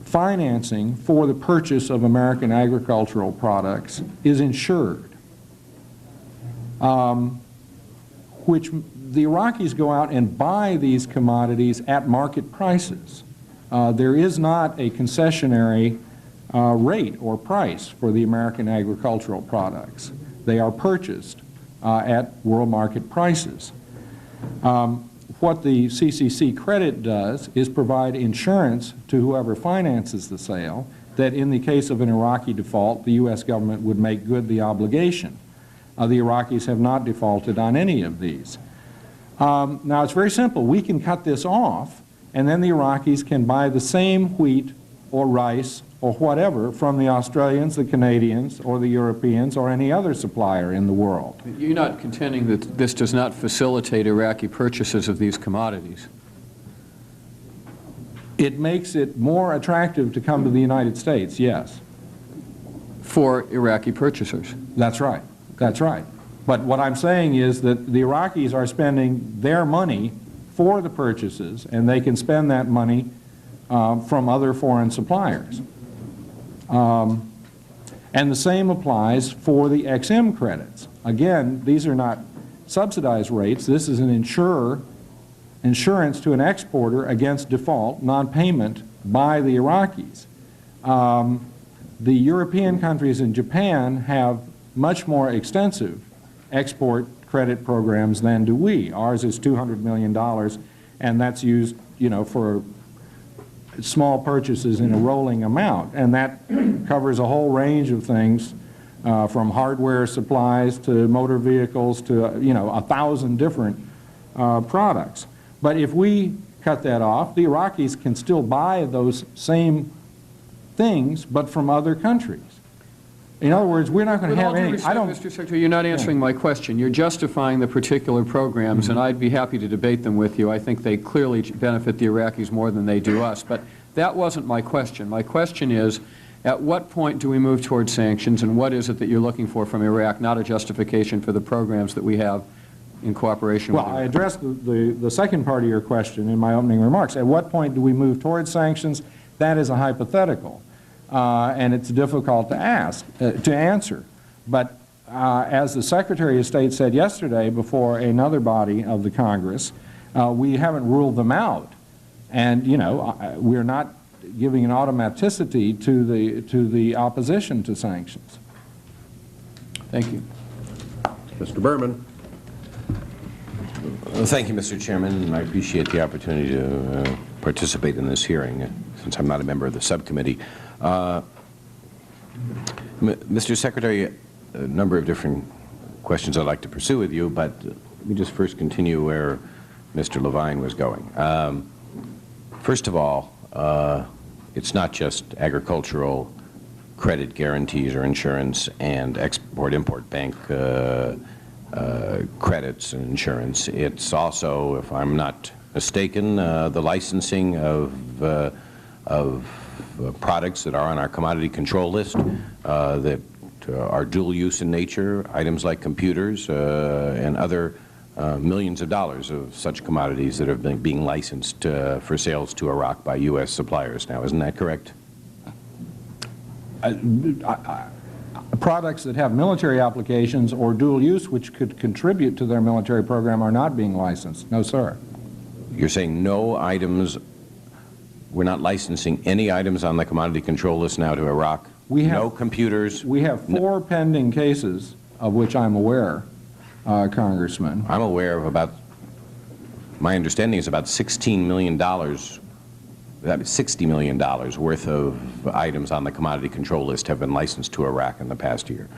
financing for the purchase of American agricultural products is insured, which the Iraqis go out and buy these commodities at market prices. There is not a concessionary rate or price for the American agricultural products. They are purchased at world market prices. What the CCC credit does is provide insurance to whoever finances the sale that in the case of an Iraqi default, the U.S. government would make good the obligation. The Iraqis have not defaulted on any of these. Now, it's very simple. We can cut this off, and then the Iraqis can buy the same wheat or rice or whatever from the Australians, the Canadians, or the Europeans, or any other supplier in the world. You're not contending that this does not facilitate Iraqi purchases of these commodities? It makes it more attractive to come to the United States, yes. for Iraqi purchasers. That's right. That's right. But what I'm saying is that the Iraqis are spending their money for the purchases, and they can spend that money from other foreign suppliers. And the same applies for the XM credits. Again, these are not subsidized rates. This is an insurance to an exporter against default, non-payment by the Iraqis. The European countries and Japan have much more extensive export credit programs than do we. Ours is $200 million, and that's used, for small purchases in a rolling amount, and that covers a whole range of things, from hardware supplies to motor vehicles to 1,000 different products. But if we cut that off, the Iraqis can still buy those same things, but from other countries. In other words, we're not going to have any. With all due respect, Mr. Secretary, you're not answering my question. You're justifying the particular programs, and I'd be happy to debate them with you. I think they clearly benefit the Iraqis more than they do us. But that wasn't my question. My question is, at what point do we move towards sanctions, and what is it that you're looking for from Iraq, not a justification for the programs that we have in cooperation with Iraq? Well, I addressed the second part of your question in my opening remarks. At what point do we move towards sanctions? That is a hypothetical, and it's difficult to answer. But as the Secretary of State said yesterday before another body of the Congress, we haven't ruled them out. And, we're not giving an automaticity to the opposition to sanctions. Thank you. Mr. Berman. Well, thank you, Mr. Chairman. I appreciate the opportunity to participate in this hearing, since I'm not a member of the subcommittee. Mr. Secretary, a number of different questions I'd like to pursue with you, but let me just first continue where Mr. Levine was going. First of all, it's not just agricultural credit guarantees or insurance and export-import bank credits and insurance. It's also, if I'm not mistaken, the licensing of products that are on our commodity control list that are dual use in nature, items like computers and other millions of dollars of such commodities that have been being licensed for sales to Iraq by U.S. suppliers now. Isn't that correct? Products that have military applications or dual use which could contribute to their military program are not being licensed. No, sir. You're saying no items, we're not licensing any items on the commodity control list now to Iraq? No computers? We have 4 pending cases of which I'm aware, Congressman. I'm aware of about, my understanding is about $16 million, $60 million worth of items on the commodity control list have been licensed to Iraq in the past year.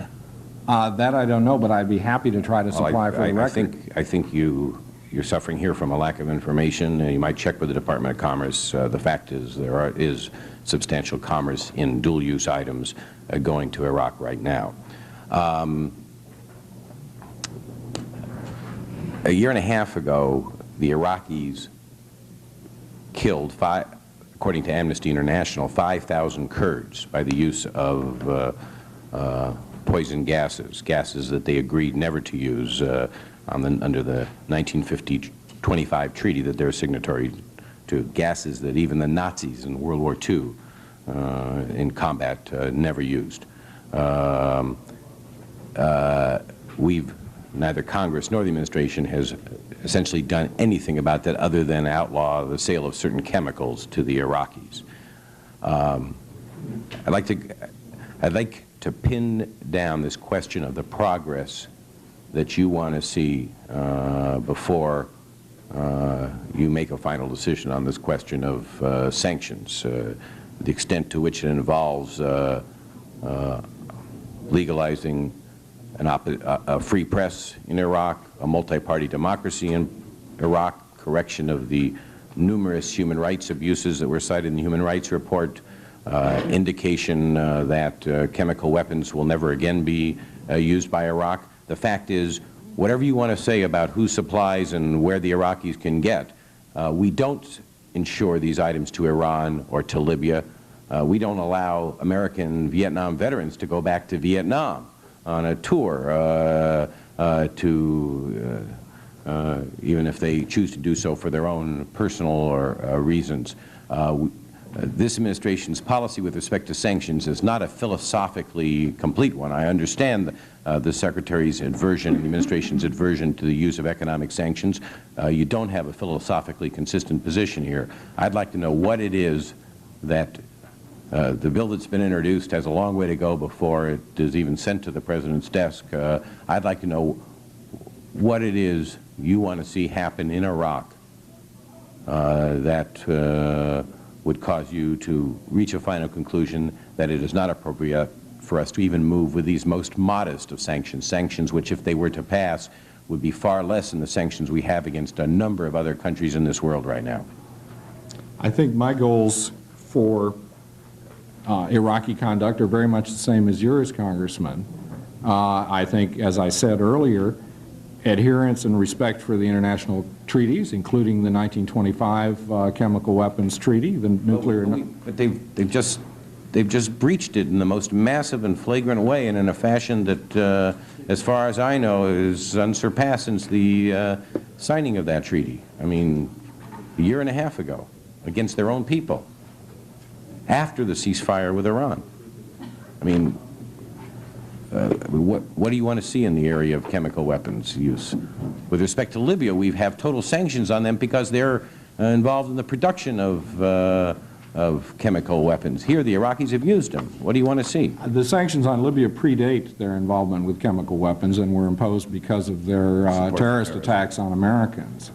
That I don't know, but I'd be happy to try to supply for the record. I think you're suffering here from a lack of information. You might check with the Department of Commerce. The fact is there is substantial commerce in dual-use items going to Iraq right now. A year and a half ago, the Iraqis killed, according to Amnesty International, 5,000 Kurds by the use of poison gases that they agreed never to use under the 1950-25 treaty that they're signatory to, gases that even the Nazis in World War II in combat never used. Neither Congress nor the administration has essentially done anything about that other than outlaw the sale of certain chemicals to the Iraqis. I'd like to pin down this question of the progress that you want to see before you make a final decision on this question of sanctions, the extent to which it involves legalizing a free press in Iraq, a multi-party democracy in Iraq, correction of the numerous human rights abuses that were cited in the Human Rights Report, indication that chemical weapons will never again be used by Iraq. The fact is, whatever you want to say about who supplies and where the Iraqis can get, we don't insure these items to Iran or to Libya. We don't allow American Vietnam veterans to go back to Vietnam on a tour even if they choose to do so for their own personal or reasons. This administration's policy with respect to sanctions is not a philosophically complete one. I understand the Secretary's aversion, the administration's aversion to the use of economic sanctions. You don't have a philosophically consistent position here. I'd like to know what it is that the bill that's been introduced has a long way to go before it is even sent to the President's desk. I'd like to know what it is you want to see happen in Iraq that would cause you to reach a final conclusion that it is not appropriate for us to even move with these most modest of sanctions, sanctions which, if they were to pass, would be far less than the sanctions we have against a number of other countries in this world right now. I think my goals for Iraqi conduct are very much the same as yours, Congressman. I think, as I said earlier, adherence and respect for the international treaties, including the 1925 Chemical Weapons Treaty, the nuclear... But they've just breached it in the most massive and flagrant way, and in a fashion that, as far as I know, is unsurpassed since the signing of that treaty. I mean, a year and a half ago, against their own people, after the ceasefire with Iran. I mean, what do you want to see in the area of chemical weapons use? With respect to Libya, we have total sanctions on them because they're involved in the production of chemical weapons. Here, the Iraqis have used them. What do you want to see? The sanctions on Libya predate their involvement with chemical weapons and were imposed because of their terrorist attacks on Americans.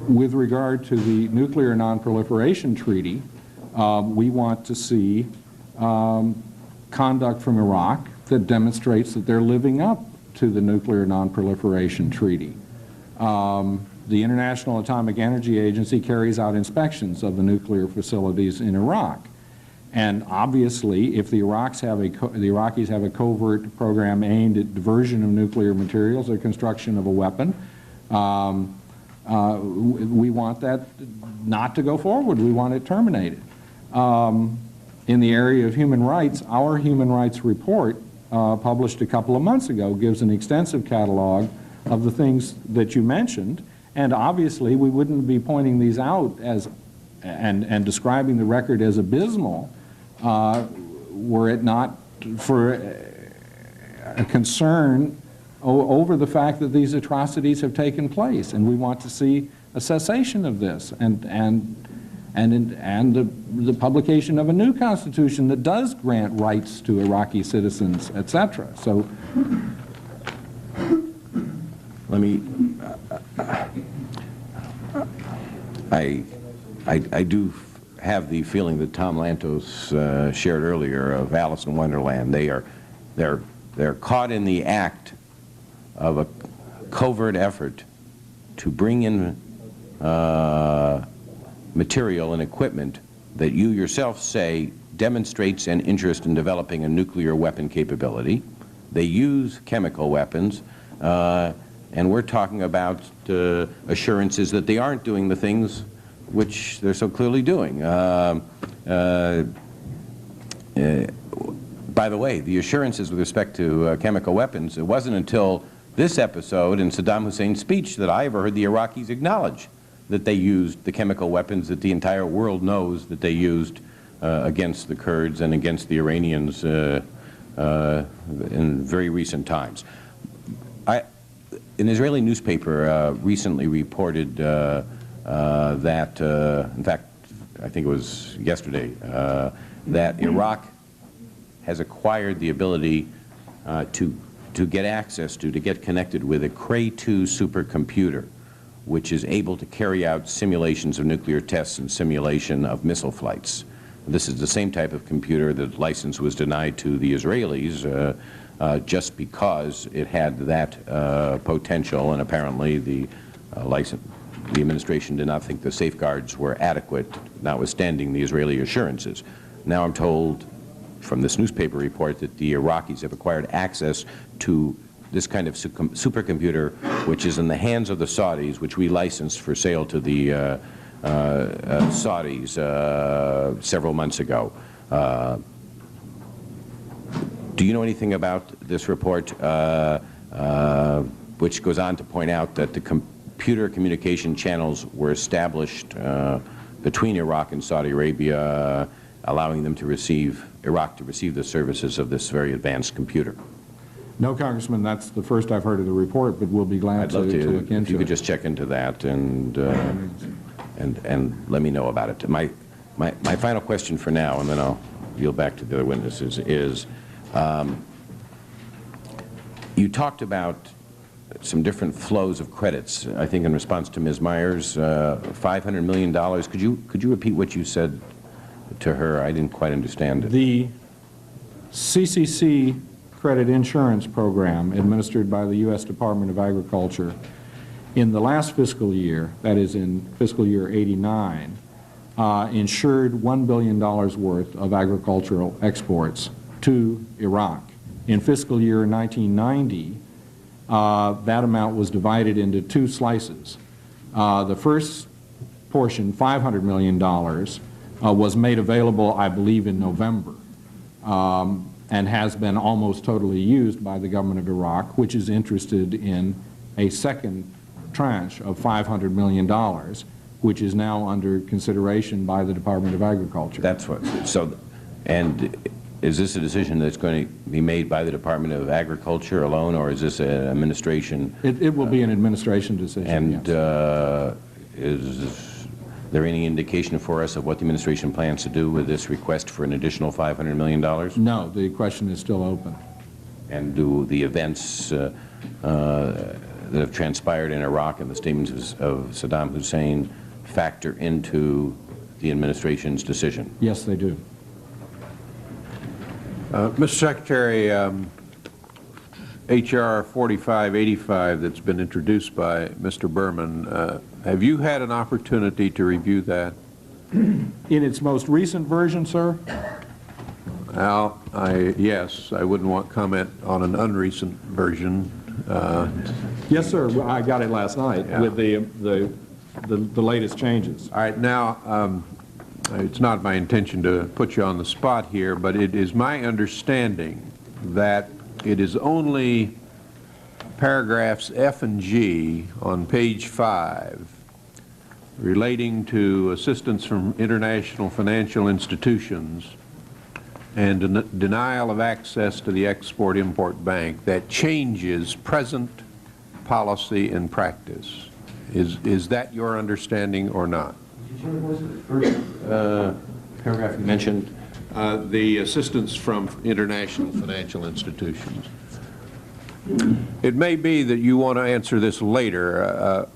With regard to the Nuclear Non-Proliferation Treaty, we want to see conduct from Iraq that demonstrates that they're living up to the Nuclear Non-Proliferation Treaty. The International Atomic Energy Agency carries out inspections of the nuclear facilities in Iraq. And obviously, if the Iraqis have a covert program aimed at diversion of nuclear materials or construction of a weapon, we want that not to go forward. We want it terminated. In the area of human rights, our human rights report, published a couple of months ago, gives an extensive catalog of the things that you mentioned, and obviously we wouldn't be pointing these out as and describing the record as abysmal were it not for a concern over the fact that these atrocities have taken place, and we want to see a cessation of this and the publication of a new constitution that does grant rights to Iraqi citizens, etc. So let me, I do have the feeling that Tom Lantos shared earlier of Alice in Wonderland. They're caught in the act of a covert effort to bring in material and equipment that you yourself say demonstrates an interest in developing a nuclear weapon capability. They use chemical weapons, and we're talking about assurances that they aren't doing the things which they're so clearly doing. By the way, the assurances with respect to chemical weapons, it wasn't until this episode in Saddam Hussein's speech that I ever heard the Iraqis acknowledge that they used the chemical weapons that the entire world knows that they used against the Kurds and against the Iranians in very recent times. An Israeli newspaper recently reported that, in fact, I think it was yesterday, that Iraq has acquired the ability to get access to get connected with a Cray-2 supercomputer, which is able to carry out simulations of nuclear tests and simulation of missile flights. This is the same type of computer that license was denied to the Israelis just because it had that potential, and apparently the administration did not think the safeguards were adequate, notwithstanding the Israeli assurances. Now I'm told from this newspaper report that the Iraqis have acquired access to this kind of supercomputer, which is in the hands of the Saudis, which we licensed for sale to the Saudis several months ago. Do you know anything about this report, which goes on to point out that the computer communication channels were established between Iraq and Saudi Arabia, allowing them to receive, Iraq to receive the services of this very advanced computer? No, Congressman, that's the first I've heard of the report, but we'll be glad to look into it. If you could just check into that and let me know about it. My final question for now, and then I'll yield back to the other witnesses, is you talked about some different flows of credits, I think in response to Ms. Myers, $500 million. Could you repeat what you said to her? I didn't quite understand it. The CCC credit insurance program administered by the U.S. Department of Agriculture in the last fiscal year, that is in fiscal year '89, insured $1 billion worth of agricultural exports to Iraq. In fiscal year 1990, that amount was divided into two slices. The first portion, $500 million, was made available, I believe, in November, and has been almost totally used by the government of Iraq, which is interested in a second tranche of $500 million, which is now under consideration by the Department of Agriculture. That's what, so, and is this a decision that's going to be made by the Department of Agriculture alone, or is this an administration? It will be an administration decision, and yes. Is there any indication for us of what the administration plans to do with this request for an additional $500 million? No, the question is still open. And do the events that have transpired in Iraq and the statements of Saddam Hussein factor into the administration's decision? Yes, they do. Mr. Secretary, H.R. 4585 that's been introduced by Mr. Berman, have you had an opportunity to review that? In its most recent version, sir? Al, yes, I wouldn't want comment on an unrecent version. Yes, sir. I got it last night with the latest changes. All right, now, it's not my intention to put you on the spot here, but it is my understanding that it is only paragraphs F and G on page 5 relating to assistance from international financial institutions and denial of access to the Export-Import Bank that changes present policy and practice. Is that your understanding or not? Paragraph you mentioned? The assistance from international financial institutions. It may be that you want to answer this later.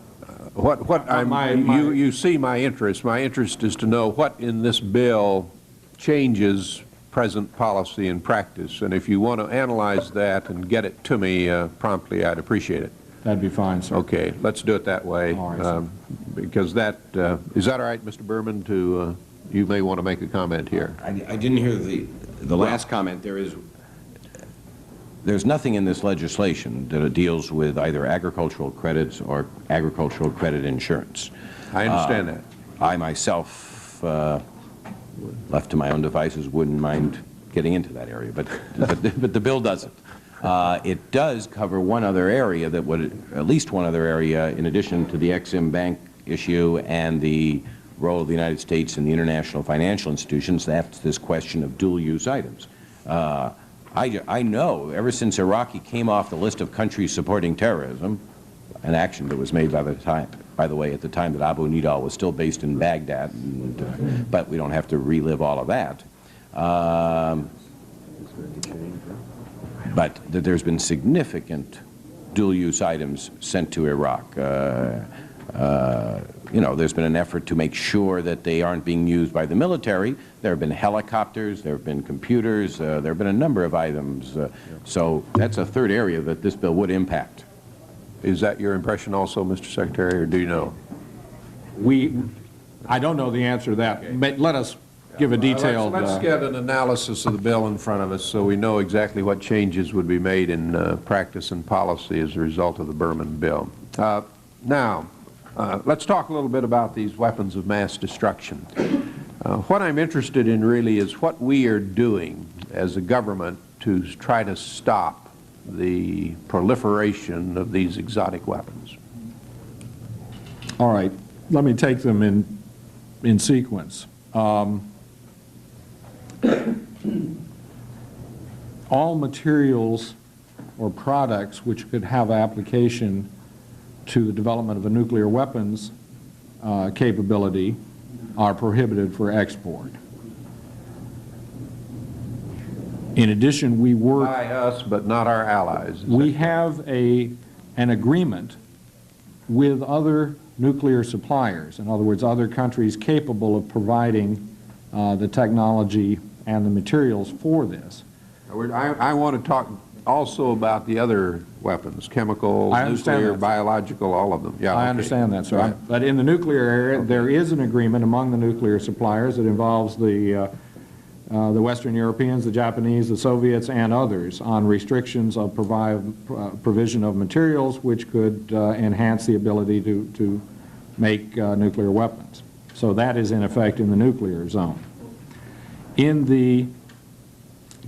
You see my interest. My interest is to know what in this bill changes present policy and practice. And if you want to analyze that and get it to me promptly, I'd appreciate it. That'd be fine, sir. Okay, let's do it that way. All right, because that, is that all right, Mr. Berman, to, you may want to make a comment here. I didn't hear the last comment. There's nothing in this legislation that deals with either agricultural credits or agricultural credit insurance. I understand that. I myself, left to my own devices, wouldn't mind getting into that area, but the bill doesn't. It does cover one other area that would, at least one other area, in addition to the Ex-Im Bank issue and the role of the United States in the international financial institutions. That's this question of dual-use items. I know ever since Iraqi came off the list of countries supporting terrorism, an action that was made by the way, at the time that Abu Nidal was still based in Baghdad, but we don't have to relive all of that. But that there's been significant dual-use items sent to Iraq. You know, there's been an effort to make sure that they aren't being used by the military. There have been helicopters, there have been computers, there have been a number of items. So that's a third area that this bill would impact. Is that your impression also, Mr. Secretary, or do you know? I don't know the answer to that. But let us give a detailed... Let's get an analysis of the bill in front of us so we know exactly what changes would be made in practice and policy as a result of the Berman bill. Now, Let's talk a little bit about these weapons of mass destruction. What I'm interested in really is what we are doing as a government to try to stop the proliferation of these exotic weapons. All right, let me take them in sequence. All materials or products which could have application to the development of a nuclear weapons capability are prohibited for export. In addition, we work... By us, but not our allies. We have an agreement with other nuclear suppliers, in other words, other countries capable of providing the technology and the materials for this. I want to talk also about the other weapons, chemical, nuclear, biological, all of them. Yeah, I understand that, sir. But in the nuclear area, there is an agreement among the nuclear suppliers that involves the Western Europeans, the Japanese, the Soviets, and others on restrictions of provision of materials which could enhance the ability to make nuclear weapons. So that is in effect in the nuclear zone. In the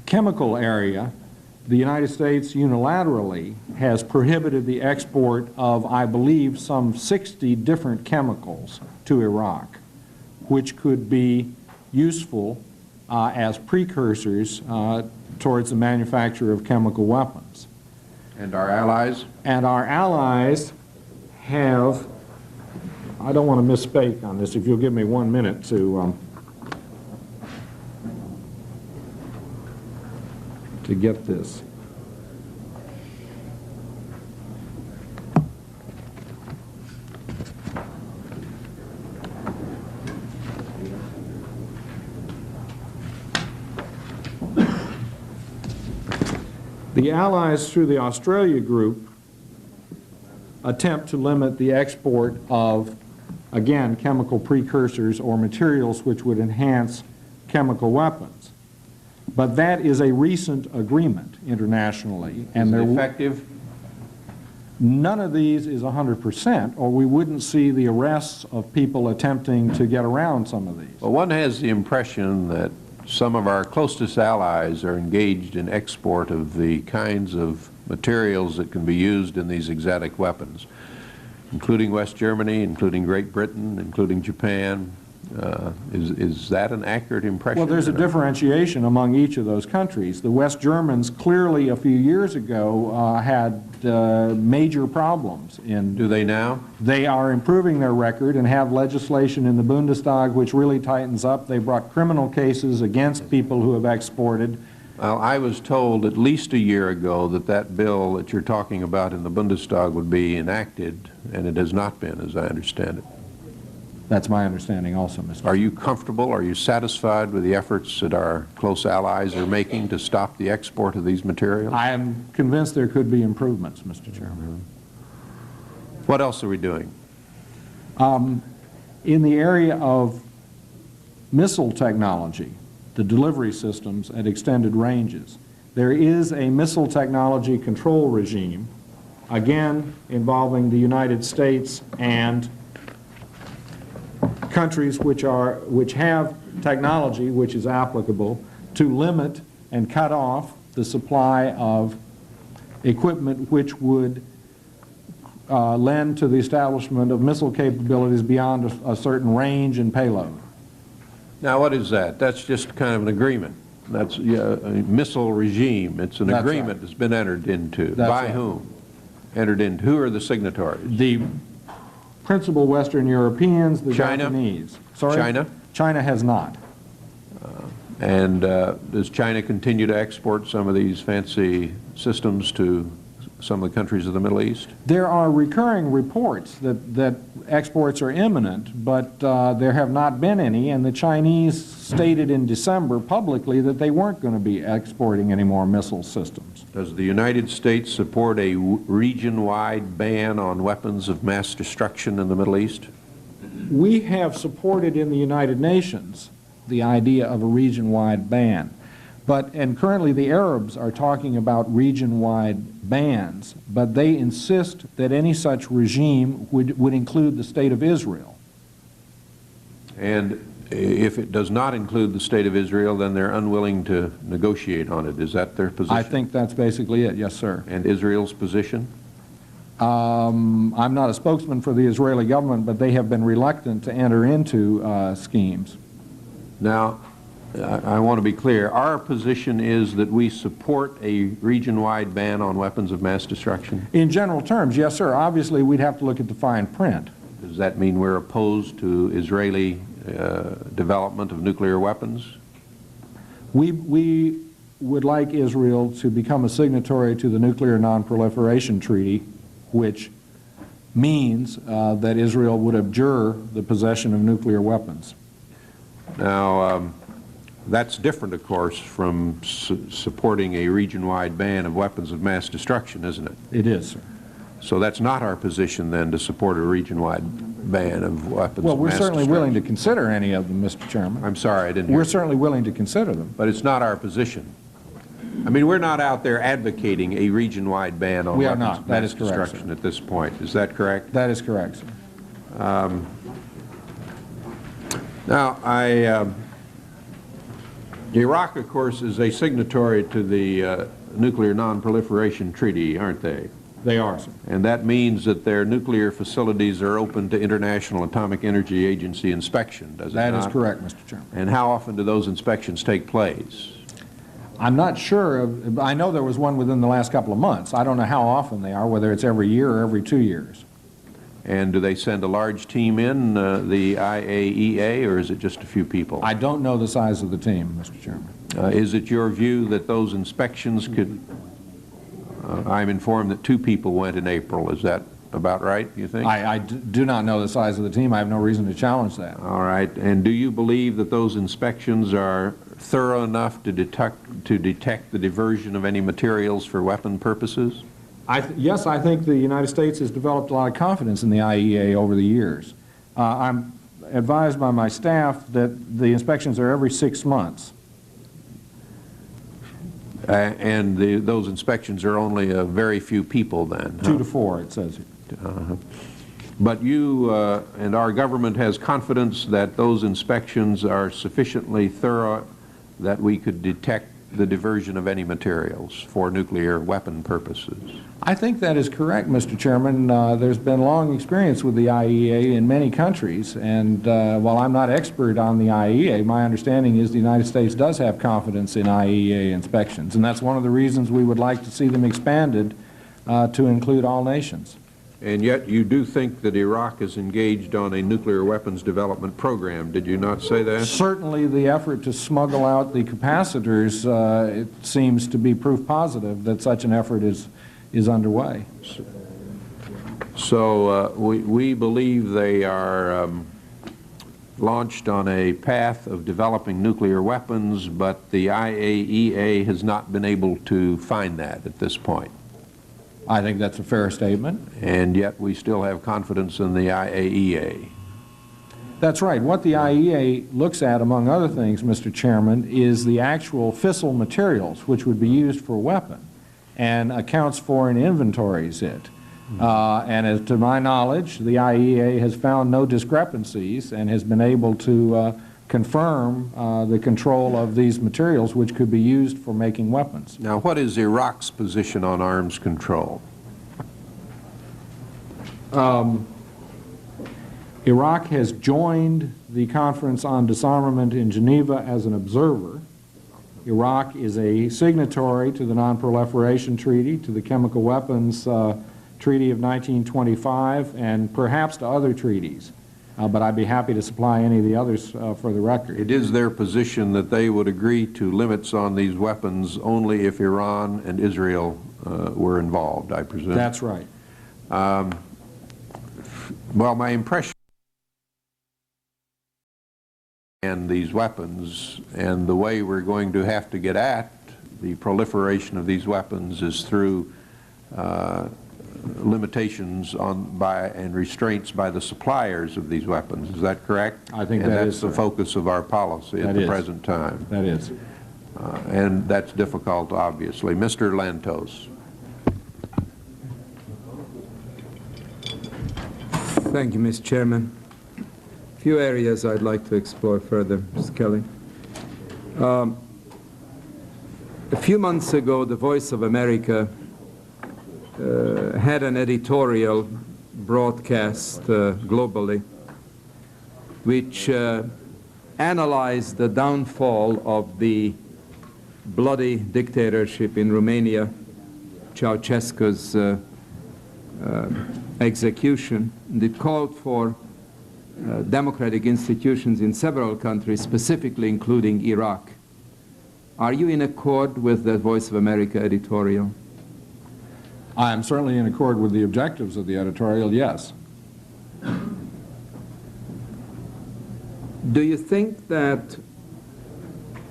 chemical area, the United States unilaterally has prohibited the export of, I believe, some 60 different chemicals to Iraq, which could be useful as precursors towards the manufacture of chemical weapons. And our allies? And our allies have, I don't want to misspeak on this, if you'll give me 1 minute to get this. The allies, through the Australia group, attempt to limit the export of, again, chemical precursors or materials which would enhance chemical weapons. But that is a recent agreement internationally. And they're effective? None of these is 100%, or we wouldn't see the arrests of people attempting to get around some of these. Well, one has the impression that some of our closest allies are engaged in export of the kinds of materials that can be used in these exotic weapons, including West Germany, including Great Britain, including Japan. Is that an accurate impression? Well, there's a differentiation among each of those countries. The West Germans clearly a few years ago had major problems. Do they now? They are improving their record and have legislation in the Bundestag which really tightens up. They brought criminal cases against people who have exported. Well, I was told at least a year ago that that bill that you're talking about in the Bundestag would be enacted, and it has not been, as I understand it. That's my understanding also, Mr. Are you comfortable, are you satisfied with the efforts that our close allies are making to stop the export of these materials? I am convinced there could be improvements, Mr. Chairman. What else are we doing? In the area of missile technology, the delivery systems at extended ranges, there is a missile technology control regime, again involving the United States and countries which have technology which is applicable to limit and cut off the supply of equipment which would lend to the establishment of missile capabilities beyond a certain range and payload. Now, what is that? That's just kind of an agreement. That's a missile regime. It's an agreement that's been entered into. By whom? Entered into. Who are the signatories? The principal Western Europeans, the Japanese. Sorry? China? China has not. And does China continue to export some of these fancy systems to some of the countries of the Middle East? There are recurring reports that exports are imminent, but there have not been any, and the Chinese stated in December publicly that they weren't going to be exporting any more missile systems. Does the United States support a region-wide ban on weapons of mass destruction in the Middle East? We have supported in the United Nations the idea of a region-wide ban, And currently the Arabs are talking about region-wide bans, but they insist that any such regime would include the State of Israel. And if it does not include the State of Israel, then they're unwilling to negotiate on it. Is that their position? I think that's basically it, yes, sir. And Israel's position? I'm not a spokesman for the Israeli government, but they have been reluctant to enter into schemes. Now, I want to be clear. Our position is that we support a region-wide ban on weapons of mass destruction. In general terms, yes, sir. Obviously, we'd have to look at the fine print. Does that mean we're opposed to Israeli development of nuclear weapons? We would like Israel to become a signatory to the Nuclear Non-Proliferation Treaty, which means that Israel would abjure the possession of nuclear weapons. Now, that's different, of course, from supporting a region-wide ban of weapons of mass destruction, isn't it? It is, sir. So that's not our position, then, to support a region-wide ban of weapons of mass destruction. Well, we're certainly willing to consider any of them, Mr. Chairman. I'm sorry, I didn't hear We're you. certainly willing to consider them. But it's not our position. I mean, we're not out there advocating a region-wide ban on weapons of mass destruction at this point. Is that correct? That is correct, sir. Now, Iraq, of course, is a signatory to the Nuclear Non-Proliferation Treaty, aren't they? They are, sir. And that means that their nuclear facilities are open to International Atomic Energy Agency inspection, does it not? That is correct, Mr. Chairman. And how often do those inspections take place? I'm not sure. I know there was one within the last couple of months. I don't know how often they are, whether it's every year or every 2 years. And do they send a large team in, the IAEA, or is it just a few people? I don't know the size of the team, Mr. Chairman. Is it your view that those inspections could, I'm informed that 2 people went in April. Is that about right, you think? I do not know the size of the team. I have no reason to challenge that. All right. And do you believe that those inspections are thorough enough to detect the diversion of any materials for weapon purposes? Yes, I think the United States has developed a lot of confidence in the IAEA over the years. I'm advised by my staff that the inspections are every 6 months. And those inspections are only a very few people then? 2 to 4, it says. But you and our government has confidence that those inspections are sufficiently thorough that we could detect the diversion of any materials for nuclear weapon purposes? I think that is correct, Mr. Chairman. There's been long experience with the IAEA in many countries, and while I'm not expert on the IAEA, my understanding is the United States does have confidence in IAEA inspections, and that's one of the reasons we would like to see them expanded to include all nations. And yet you do think that Iraq is engaged on a nuclear weapons development program. Did you not say that? Certainly the effort to smuggle out the capacitors, it seems to be proof positive that such an effort is underway. So we believe they are launched on a path of developing nuclear weapons, but the IAEA has not been able to find that at this point. I think that's a fair statement. And yet we still have confidence in the IAEA. That's right. What the IAEA looks at, among other things, Mr. Chairman, is the actual fissile materials which would be used for a weapon, and accounts for and inventories it. And as to my knowledge, the IAEA has found no discrepancies and has been able to confirm the control of these materials which could be used for making weapons. Now, what is Iraq's position on arms control? Iraq has joined the Conference on Disarmament in Geneva as an observer. Iraq is a signatory to the Non-Proliferation Treaty, to the Chemical Weapons Treaty of 1925, and perhaps to other treaties. But I'd be happy to supply any of the others for the record. It is their position that they would agree to limits on these weapons only if Iran and Israel were involved, I presume. That's right. Well, my impression and these weapons and the way we're going to have to get at the proliferation of these weapons is through limitations and restraints by the suppliers of these weapons. Is that correct? I think and that that's is the focus of our policy at the present time. That is. and that's difficult, obviously. Mr. Lantos. Thank you, Mr. Chairman. A few areas I'd like to explore further, Mr. Kelly. A few months ago, the Voice of America had an editorial broadcast globally, which analyzed the downfall of the bloody dictatorship in Romania, Ceausescu's execution. And it called for democratic institutions in several countries, specifically including Iraq. Are you in accord with the Voice of America editorial? I am certainly in accord with the objectives of the editorial, yes. Do you think that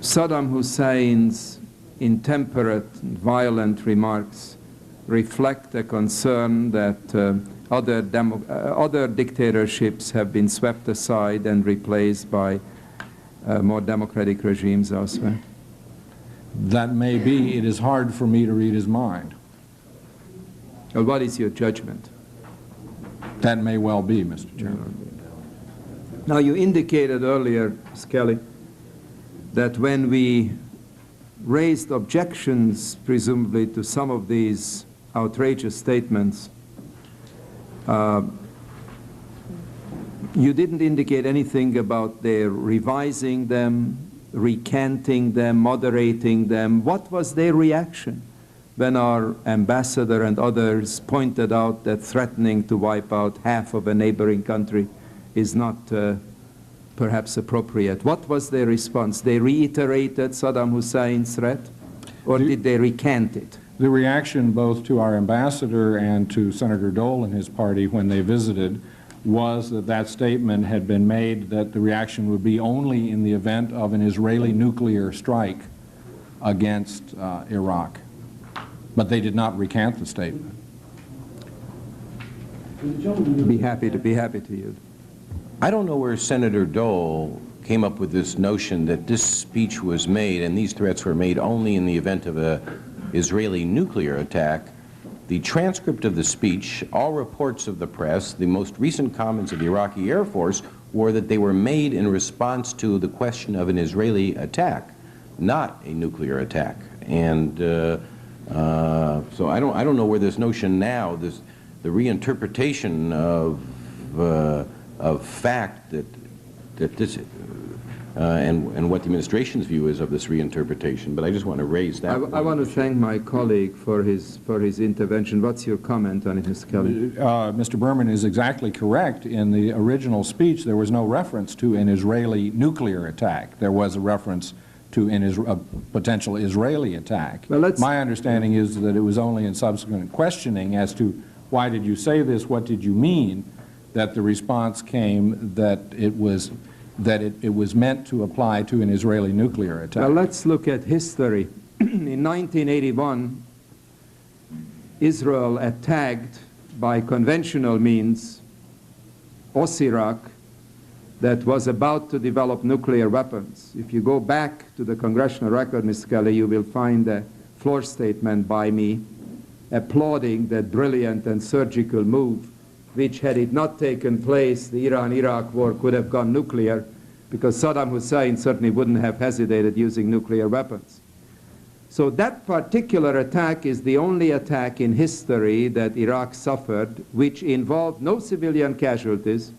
Saddam Hussein's intemperate and violent remarks reflect a concern that other dictatorships have been swept aside and replaced by more democratic regimes elsewhere? That may be. It is hard for me to read his mind. Well, what is your judgment? That may well be, Mr. Chairman. Now, you indicated earlier, Skelly, that when we raised objections, presumably, to some of these outrageous statements, you didn't indicate anything about their revising them, recanting them, moderating them. What was their reaction when our ambassador and others pointed out that threatening to wipe out half of a neighboring country is not perhaps appropriate? What was their response? They reiterated Saddam Hussein's threat, or did they recant it? The reaction both to our ambassador and to Senator Dole and his party when they visited was that that statement had been made that the reaction would be only in the event of an Israeli nuclear strike against Iraq. But they did not recant the statement. Be happy to yield. I don't know where Senator Dole came up with this notion that this speech was made and these threats were made only in the event of an Israeli nuclear attack. The transcript of the speech, all reports of the press, the most recent comments of the Iraqi Air Force were that they were made in response to the question of an Israeli attack, not a nuclear attack. And so I don't know where this notion now, the reinterpretation of fact that this and what the administration's view is of this reinterpretation, but I just want to raise that. I want to thank my colleague for his intervention. What's your comment on it, Mr. Kelly? Mr. Berman is exactly correct. In the original speech, there was no reference to an Israeli nuclear attack. There was a reference to a potential Israeli attack. Well, my understanding is that it was only in subsequent questioning as to why did you say this, what did you mean, that the response came that it was meant to apply to an Israeli nuclear attack. Well, let's look at history. In 1981, Israel attacked by conventional means Iraq that was about to develop nuclear weapons. If you go back to the congressional record, Mr. Kelly, you will find a floor statement by me applauding that brilliant and surgical move, which, had it not taken place, the Iran-Iraq war could have gone nuclear, because Saddam Hussein certainly wouldn't have hesitated using nuclear weapons. So that particular attack is the only attack in history that Iraq suffered which involved no civilian casualties,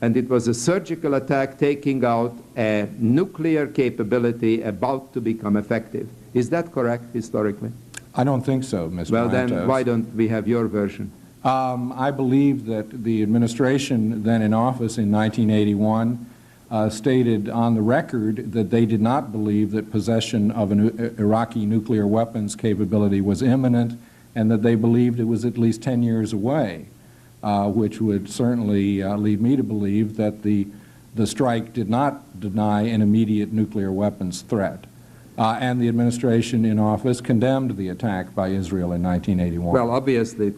and it was a surgical attack taking out a nuclear capability about to become effective. Is that correct historically? I don't think so, Mr. Well, Lantos. then why don't we have your version? I believe that the administration then in office in 1981 stated on the record that they did not believe that possession of an Iraqi nuclear weapons capability was imminent, and that they believed it was at least 10 years away, which would certainly lead me to believe that the strike did not deny an immediate nuclear weapons threat. And the administration in office condemned the attack by Israel in 1981. Well, obviously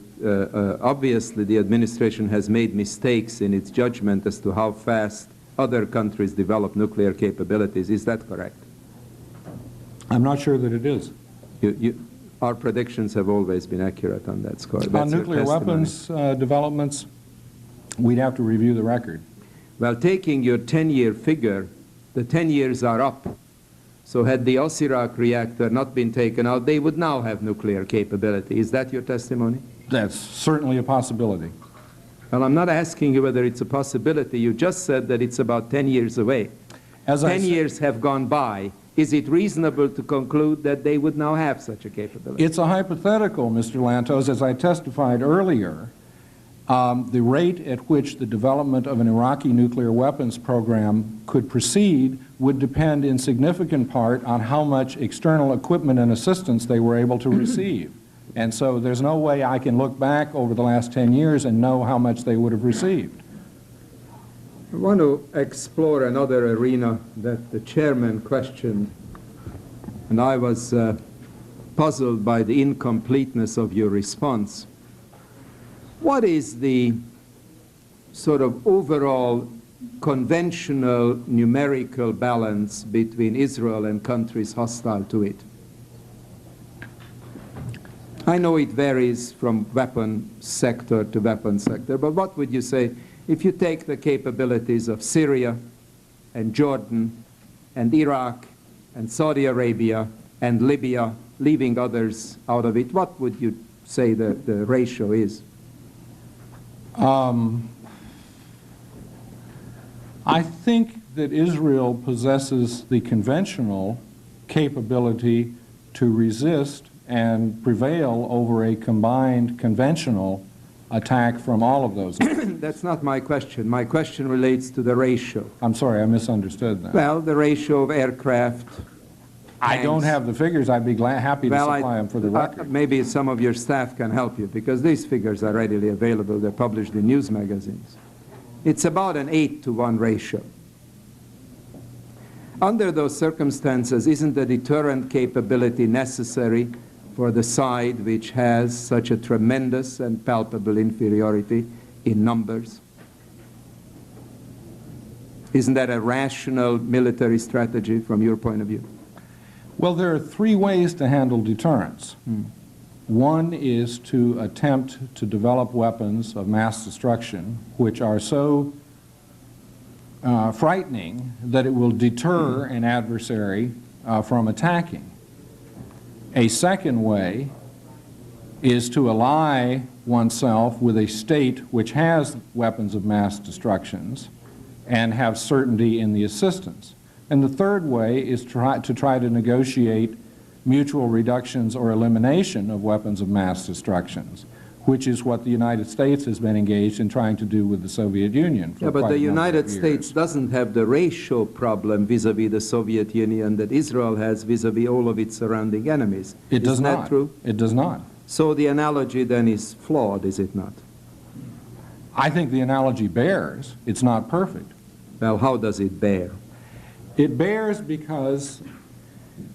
the administration has made mistakes in its judgment as to how fast other countries develop nuclear capabilities. Is that correct? I'm not sure that it is. Our predictions have always been accurate on that score. On That's your nuclear testimony. weapons developments, we'd have to review the record. Well, taking your 10-year figure, the 10 years are up. So had the Osirak reactor not been taken out, they would now have nuclear capability. Is that your testimony? That's certainly a possibility. Well, I'm not asking you whether it's a possibility. You just said that it's about 10 years away. As I 10 said, years have gone by. Is it reasonable to conclude that they would now have such a capability? it's a hypothetical, Mr. Lantos. As I testified earlier, the rate at which the development of an Iraqi nuclear weapons program could proceed would depend in significant part on how much external equipment and assistance they were able to receive. And so there's no way I can look back over the last 10 years and know how much they would have received. I want to explore another arena that the chairman questioned, and I was puzzled by the incompleteness of your response. What is the sort of overall conventional numerical balance between Israel and countries hostile to it? I know it varies from weapon sector to weapon sector, but what would you say if you take the capabilities of Syria and Jordan and Iraq and Saudi Arabia and Libya, leaving others out of it, what would you say the ratio is? I think that Israel possesses the conventional capability to resist and prevail over a combined conventional attack from all of those. That's not my question. My question relates to the ratio. I'm sorry, I misunderstood that. Well, the ratio of aircraft. I don't have the figures. I'd be happy to supply them for the record. Maybe some of your staff can help you, because these figures are readily available. They're published in news magazines. It's about an 8-to-1 ratio. Under those circumstances, isn't the deterrent capability necessary for the side which has such a tremendous and palpable inferiority in numbers? Isn't that a rational military strategy from your point of view? Well, there are three ways to handle deterrence. One is to attempt to develop weapons of mass destruction which are so frightening that it will deter an adversary from attacking. A second way is to ally oneself with a state which has weapons of mass destructions and have certainty in the assistance. And the third way is to try to negotiate mutual reductions or elimination of weapons of mass destructions, which is what the United States has been engaged in trying to do with the Soviet Union for but quite the a number of United years. States doesn't have the ratio problem vis-à-vis the Soviet Union that Israel has vis-à-vis all of its surrounding enemies. It does Isn't not. that true? It does not. So the analogy then is flawed, is it not? I think the analogy bears. It's not perfect. Well, how does it bear? It bears because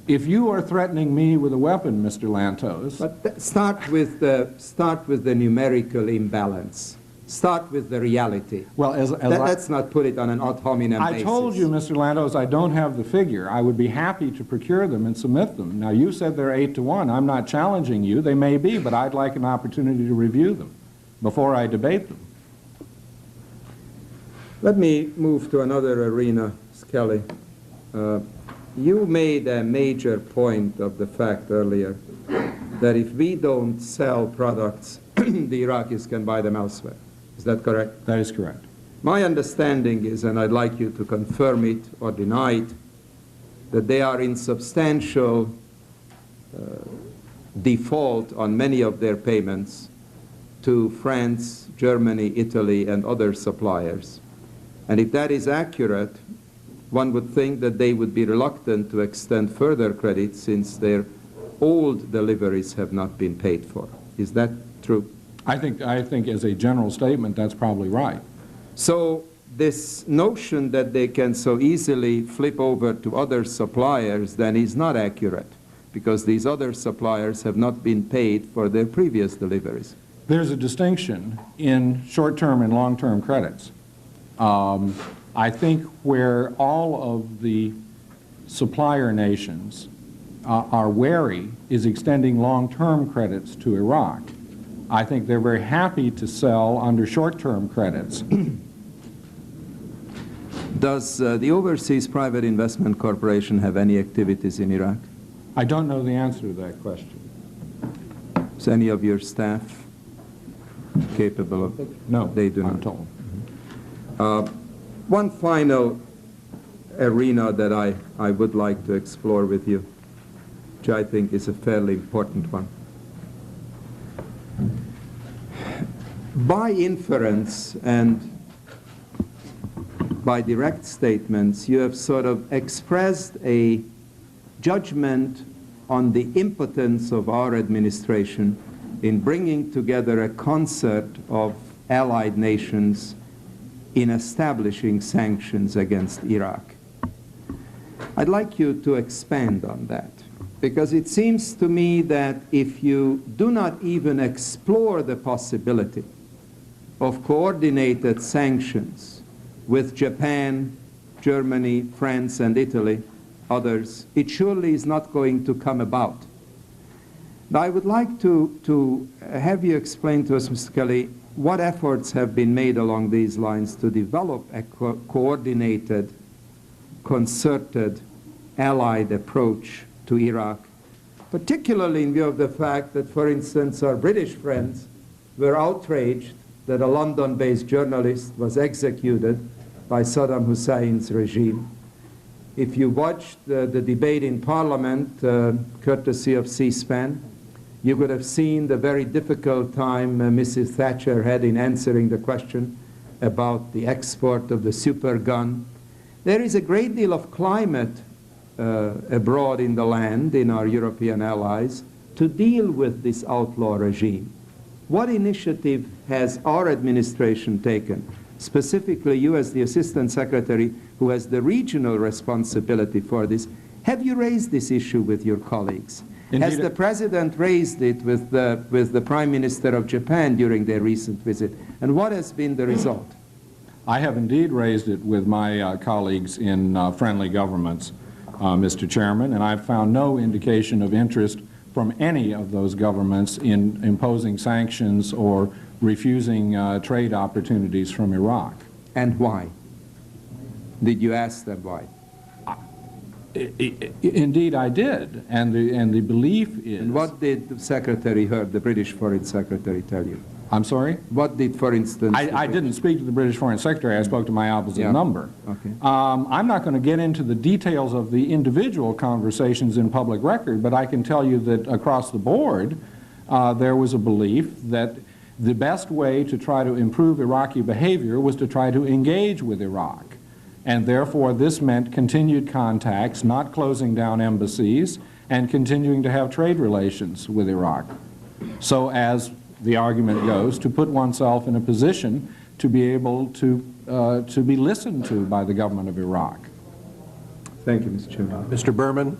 if you are threatening me with a weapon, Mr. Lantos, But start with the numerical imbalance. Start with the reality. well, Let's not put it on an ad hominem I basis. told you, Mr. Lantos, I don't have the figure. I would be happy to procure them and submit them. Now, you said they're 8-to-1. I'm not challenging you. They may be, but I'd like an opportunity to review them before I debate them. Let me move to another arena, Skelly. You made a major point of the fact earlier that if we don't sell products, the Iraqis can buy them elsewhere. Is that correct? That is correct. My understanding is, and I'd like you to confirm it or deny it, that they are in substantial default on many of their payments to France, Germany, Italy, and other suppliers. And if that is accurate, one would think that they would be reluctant to extend further credit since their old deliveries have not been paid for. Is that true? I think as a general statement, that's probably right. So this notion that they can so easily flip over to other suppliers then is not accurate, because these other suppliers have not been paid for their previous deliveries. There's a distinction in short-term and long-term credits. I think where all of the supplier nations are wary is extending long-term credits to Iraq. I think they're very happy to sell under short-term credits. Does the Overseas Private Investment Corporation have any activities in Iraq? I don't know the answer to that question. Is any of your staff capable of? No, they do I'm not. told. One final arena that I would like to explore with you, which I think is a fairly important one. By inference and by direct statements, you have sort of expressed a judgment on the impotence of our administration in bringing together a concert of allied nations in establishing sanctions against Iraq. I'd like you to expand on that, because it seems to me that if you do not even explore the possibility of coordinated sanctions with Japan, Germany, France, and Italy, others, it surely is not going to come about. Now, I would like to have you explain to us, Mr. Kelly, what efforts have been made along these lines to develop a coordinated, concerted, allied approach to Iraq, particularly in view of the fact that, for instance, our British friends were outraged that a London-based journalist was executed by Saddam Hussein's regime. If you watched the debate in Parliament, courtesy of C-SPAN, you could have seen the very difficult time Mrs. Thatcher had in answering the question about the export of the super gun. There is a great deal of climate abroad in the land, in our European allies, to deal with this outlaw regime. What initiative has our administration taken, specifically you as the Assistant Secretary who has the regional responsibility for this? Have you raised this issue with your colleagues? Indeed. Has the President raised it with the Prime Minister of Japan during their recent visit? And what has been the result? I have indeed raised it with my colleagues in friendly governments, Mr. Chairman, and I've found no indication of interest from any of those governments in imposing sanctions or refusing trade opportunities from Iraq. And why? Did you ask them why? Indeed, I did, and the belief is... And what did the Secretary heard, the British Foreign Secretary, tell you? I'm sorry? What did, for instance... I didn't speak to the British Foreign Secretary. I spoke to my opposite number. Okay. I'm not going to get into the details of the individual conversations in public record, but I can tell you that across the board, there was a belief that the best way to try to improve Iraqi behavior was to try to engage with Iraq. And therefore, this meant continued contacts, not closing down embassies, and continuing to have trade relations with Iraq. So as the argument goes, to put oneself in a position to be able to be listened to by the government of Iraq. Thank you, Mr. Chairman. Mr. Berman.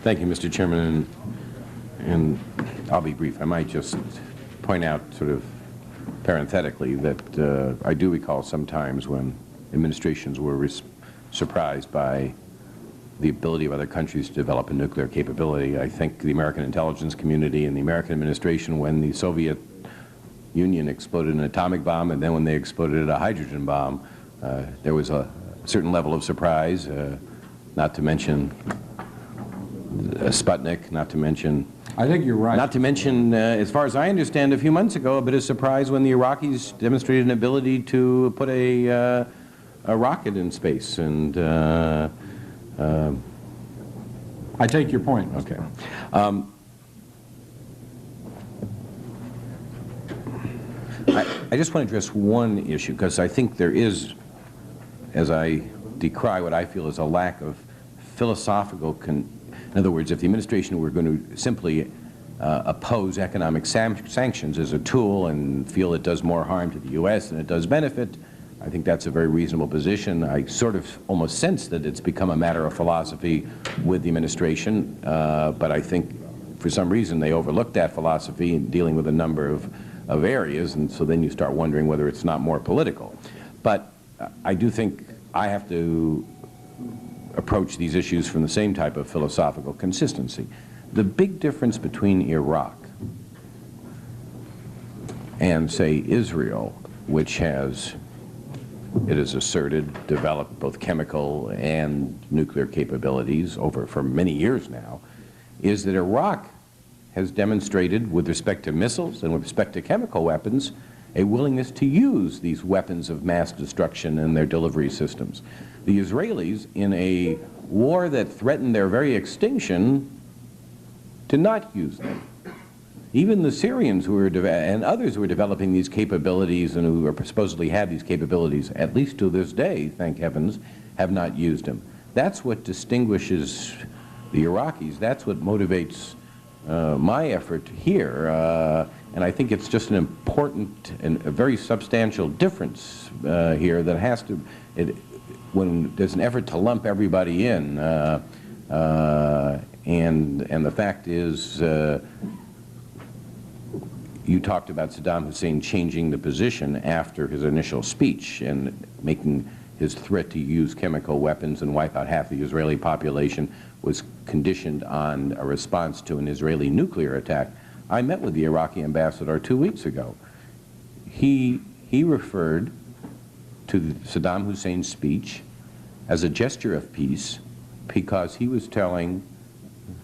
Thank you, Mr. Chairman, and I'll be brief. I might just point out sort of parenthetically that I do recall sometimes when administrations were surprised by the ability of other countries to develop a nuclear capability. I think the American intelligence community and the American administration, when the Soviet Union exploded an atomic bomb and then when they exploded a hydrogen bomb, there was a certain level of surprise, not to mention Sputnik, not to mention... I think you're right. Not to mention, as far as I understand, a few months ago, a bit of surprise when the Iraqis demonstrated an ability to put a rocket in space, and I take your point. Okay. I just want to address one issue, because I think there is, as I decry what I feel is a lack of philosophical in other words, if the administration were going to simply oppose economic sanctions as a tool and feel it does more harm to the U.S. than it does benefit, I think that's a very reasonable position. I sort of almost sense that it's become a matter of philosophy with the administration, but I think for some reason they overlooked that philosophy in dealing with a number of areas, and so then you start wondering whether it's not more political. But I do think I have to approach these issues from the same type of philosophical consistency. The big difference between Iraq and, say, Israel, which has, it is asserted, developed both chemical and nuclear capabilities for many years now, is that Iraq has demonstrated, with respect to missiles and with respect to chemical weapons, a willingness to use these weapons of mass destruction in their delivery systems. The Israelis, in a war that threatened their very extinction, did not use them. Even the Syrians who were and others who were developing these capabilities and who are supposedly have these capabilities, at least to this day, thank heavens, have not used them. That's what distinguishes the Iraqis. That's what motivates my effort here. And I think it's just an important and a very substantial difference here that has to, when there's an effort to lump everybody in, and the fact is, you talked about Saddam Hussein changing the position after his initial speech and making his threat to use chemical weapons and wipe out half the Israeli population was conditioned on a response to an Israeli nuclear attack. I met with the Iraqi ambassador 2 weeks ago. He referred to Saddam Hussein's speech as a gesture of peace because he was telling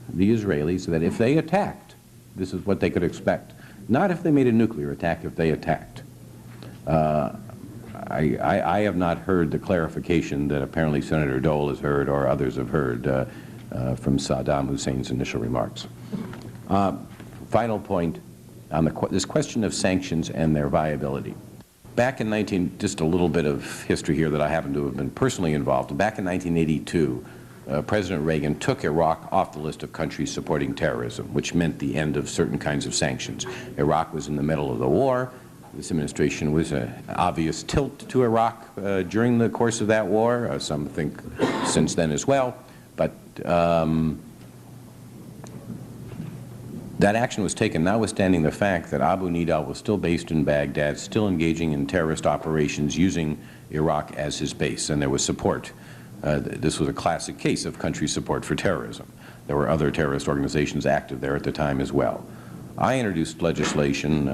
the Israelis that if they attacked, this is what they could expect. Not if they made a nuclear attack, if they attacked. I have not heard the clarification that apparently Senator Dole has heard or others have heard from Saddam Hussein's initial remarks. Final point on this question of sanctions and their viability. Back in just a little bit of history here that I happen to have been personally involved in. Back in 1982, President Reagan took Iraq off the list of countries supporting terrorism, which meant the end of certain kinds of sanctions. Iraq was in the middle of the war. This administration was an obvious tilt to Iraq during the course of that war. Some think since then as well. But that action was taken notwithstanding the fact that Abu Nidal was still based in Baghdad, still engaging in terrorist operations using Iraq as his base, and there was support. This was a classic case of country support for terrorism. There were other terrorist organizations active there at the time as well. I introduced legislation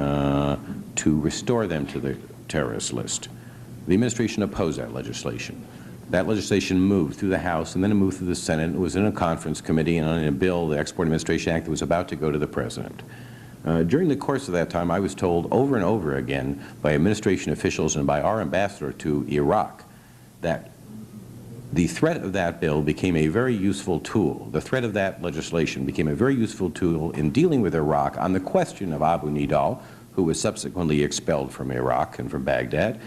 to restore them to the terrorist list. The administration opposed that legislation. That legislation moved through the House, and then it moved through the Senate. It was in a conference committee and on a bill, the Export Administration Act, that was about to go to the President. During the course of that time, I was told over and over again by administration officials and by our ambassador to Iraq that the threat of that bill became a very useful tool. The threat of that legislation became a very useful tool in dealing with Iraq on the question of Abu Nidal, who was subsequently expelled from Iraq and from Baghdad,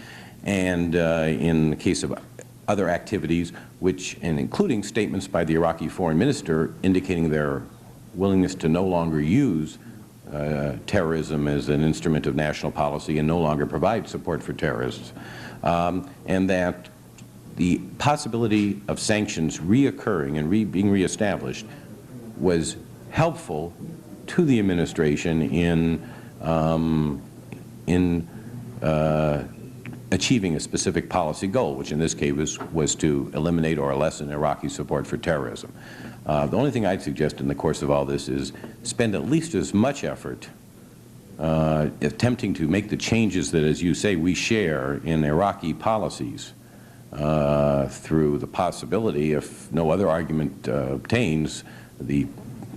and in the case of other activities, which, and including statements by the Iraqi foreign minister indicating their willingness to no longer use terrorism as an instrument of national policy and no longer provide support for terrorists, and that the possibility of sanctions reoccurring and being reestablished was helpful to the administration in achieving a specific policy goal, which in this case was to eliminate or lessen Iraqi support for terrorism. The only thing I'd suggest in the course of all this is spend at least as much effort attempting to make the changes that, as you say, we share in Iraqi policies through the possibility, if no other argument obtains, the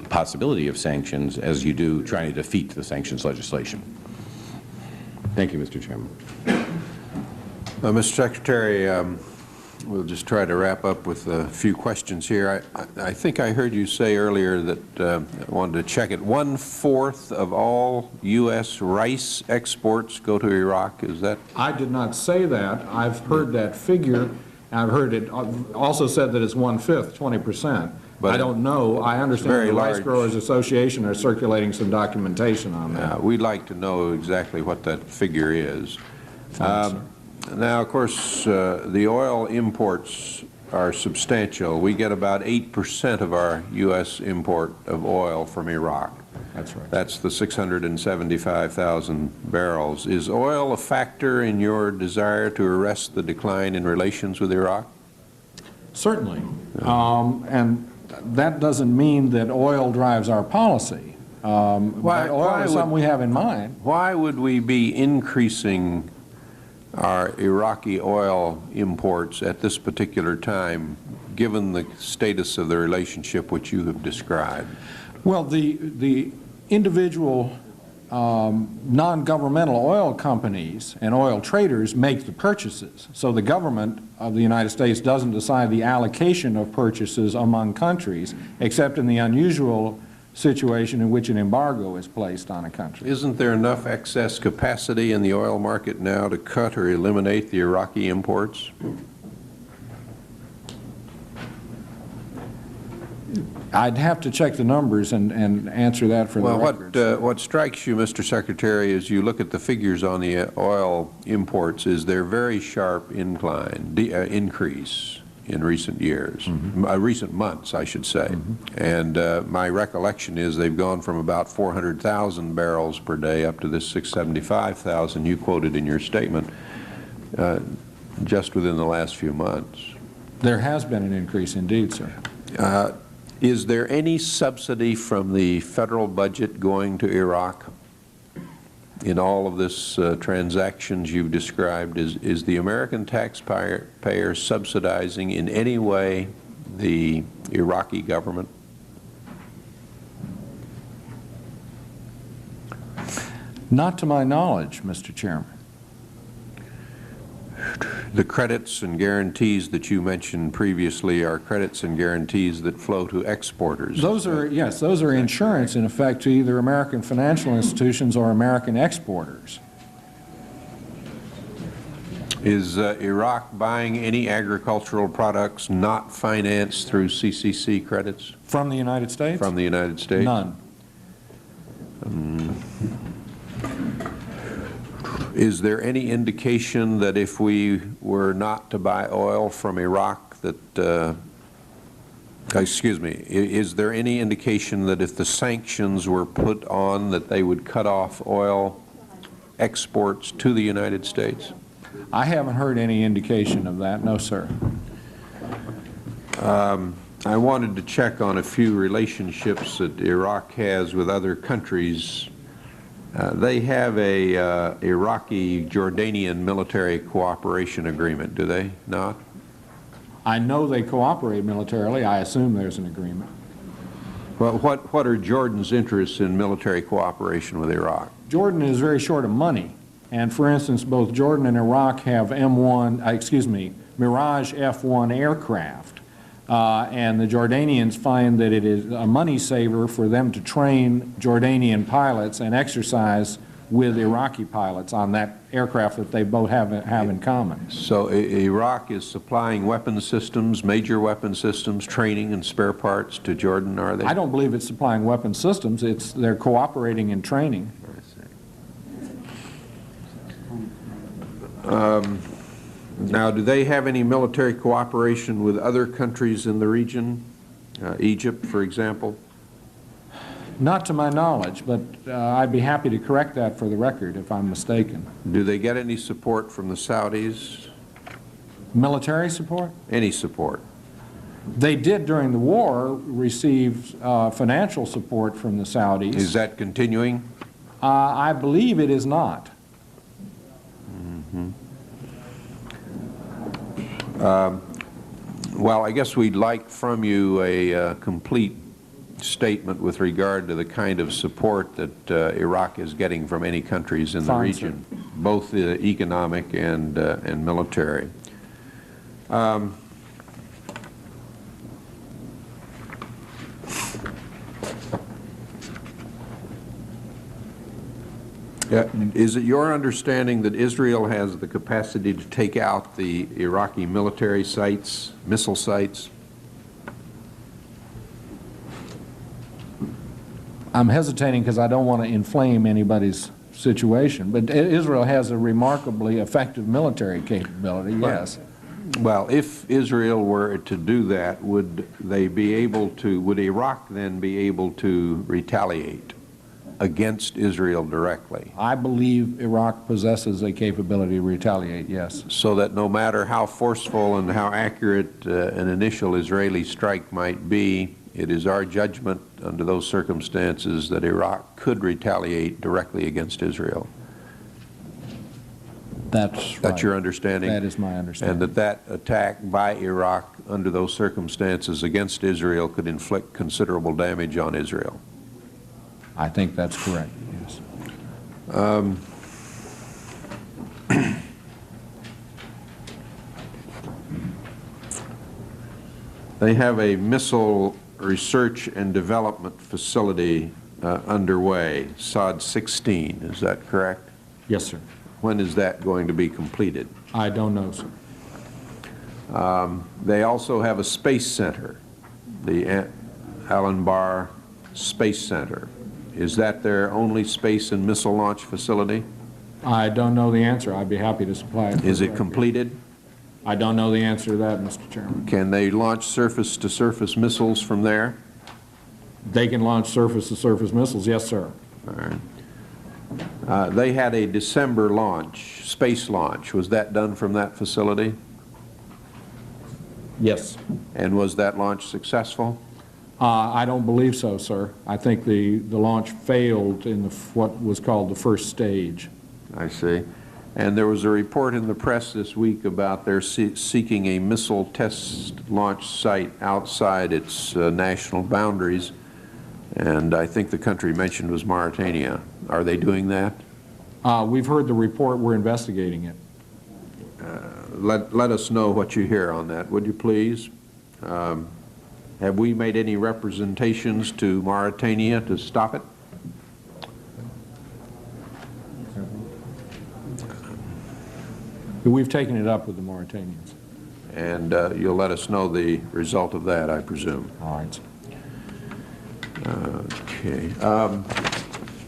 possibility of sanctions as you do trying to defeat the sanctions legislation. Thank you, Mr. Chairman. Mr. Secretary, we'll just try to wrap up with a few questions here. I think I heard you say earlier that I wanted to check it. 1/4 of all U.S. rice exports go to Iraq. Is that? I did not say that. I've heard that figure. I've heard it also said that it's 1/5, 20%. But I don't know. I understand the Rice Growers Association are circulating some documentation on that. We'd like to know exactly what that figure is. Now, of course, the oil imports are substantial. We get about 8% of our U.S. import of oil from Iraq. That's right. That's the 675,000 barrels. Is oil a factor in your desire to arrest the decline in relations with Iraq? Certainly. And that doesn't mean that oil drives our policy. But oil is something we have in mind. Why would we be increasing our Iraqi oil imports at this particular time, given the status of the relationship which you have described? Well, the individual non-governmental oil companies and oil traders make the purchases. So the government of the United States doesn't decide the allocation of purchases among countries, except in the unusual situation in which an embargo is placed on a country. Isn't there enough excess capacity in the oil market now to cut or eliminate the Iraqi imports? I'd have to check the numbers and answer that for the record. Well, what strikes you, Mr. Secretary, as you look at the figures on the oil imports is their very sharp increase in recent years, recent months, I should say. And my recollection is they've gone from about 400,000 barrels per day up to this 675,000 you quoted in your statement just within the last few months. There has been an increase indeed, sir. Is there any subsidy from the federal budget going to Iraq in all of this transactions you've described? Is the American taxpayer subsidizing in any way the Iraqi government? Not to my knowledge, Mr. Chairman. The credits and guarantees that you mentioned previously are credits and guarantees that flow to exporters. Those are, yes, those are insurance in effect to either American financial institutions or American exporters. Is Iraq buying any agricultural products not financed through CCC credits? From the United States? From the United States? None. Is there any indication that if we were not to buy oil from Iraq that, excuse me, is there any indication that if the sanctions were put on that they would cut off oil exports to the United States? I haven't heard any indication of that, no, sir. I wanted to check on a few relationships that Iraq has with other countries. They have a Iraqi-Jordanian military cooperation agreement, do they not? I know they cooperate militarily. I assume there's an agreement. Well, what are Jordan's interests in military cooperation with Iraq? Jordan is very short of money. And for instance, both Jordan and Iraq have Mirage F-1 aircraft. And the Jordanians find that it is a money saver for them to train Jordanian pilots and exercise with Iraqi pilots on that aircraft that they both have in common. So Iraq is supplying weapon systems, major weapon systems, training and spare parts to Jordan, are they? I don't believe it's supplying weapon systems. They're cooperating in training. Now, do they have any military cooperation with other countries in the region? Egypt, for example? Not to my knowledge, but I'd be happy to correct that for the record if I'm mistaken. Do they get any support from the Saudis? Military support? Any support? They did during the war receive financial support from the Saudis. Is that continuing? I believe it is not. Well, I guess we'd like from you a complete statement with regard to the kind of support that Iraq is getting from any countries in the region, both economic and military. Is it your understanding that Israel has the capacity to take out the Iraqi military sites, missile sites? I'm hesitating because I don't want to inflame anybody's situation, but Israel has a remarkably effective military capability, yes. Well, if Israel were to do that, would Iraq then be able to retaliate? against Israel directly? I believe Iraq possesses a capability to retaliate, yes. So that no matter how forceful and how accurate an initial Israeli strike might be, it is our judgment under those circumstances that Iraq could retaliate directly against Israel. That's That's your understanding? That is my understanding. And that attack by Iraq under those circumstances against Israel could inflict considerable damage on Israel? I think that's correct, yes. They have a missile research and development facility underway, SOD-16, is that correct? Yes, sir. When is that going to be completed? I don't know, sir. They also have a space center, the Allen Barr Space Center. Is that their only space and missile launch facility? I don't know the answer. I'd be happy to supply it. Is it completed? I don't know the answer to that, Mr. Chairman. Can they launch surface-to-surface missiles from there? They can launch surface-to-surface missiles, yes, sir. All right. They had a December launch, space launch. Was that done from that facility? Yes. And was that launch successful? I don't believe so, sir. I think the launch failed in what was called the first stage. I see. And there was a report in the press this week about their seeking a missile test launch site outside its national boundaries, and I think the country mentioned was Mauritania. Are they doing that? We've heard the report. We're investigating it. Let us know what you hear on that, would you please? Have we made any representations to Mauritania to stop it? We've taken it up with the Mauritanians. And you'll let us know the result of that, I presume. All right. Okay.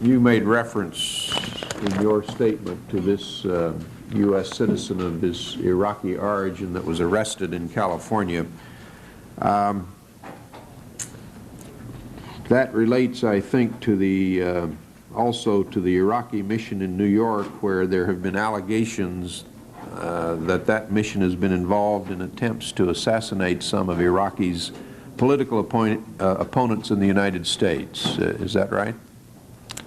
You made reference in your statement to this U.S. citizen of this Iraqi origin that was arrested in California. That relates, I think, to the also to the Iraqi mission in New York, where there have been allegations that mission has been involved in attempts to assassinate some of Iraqi's political opponents in the United States. Is that right?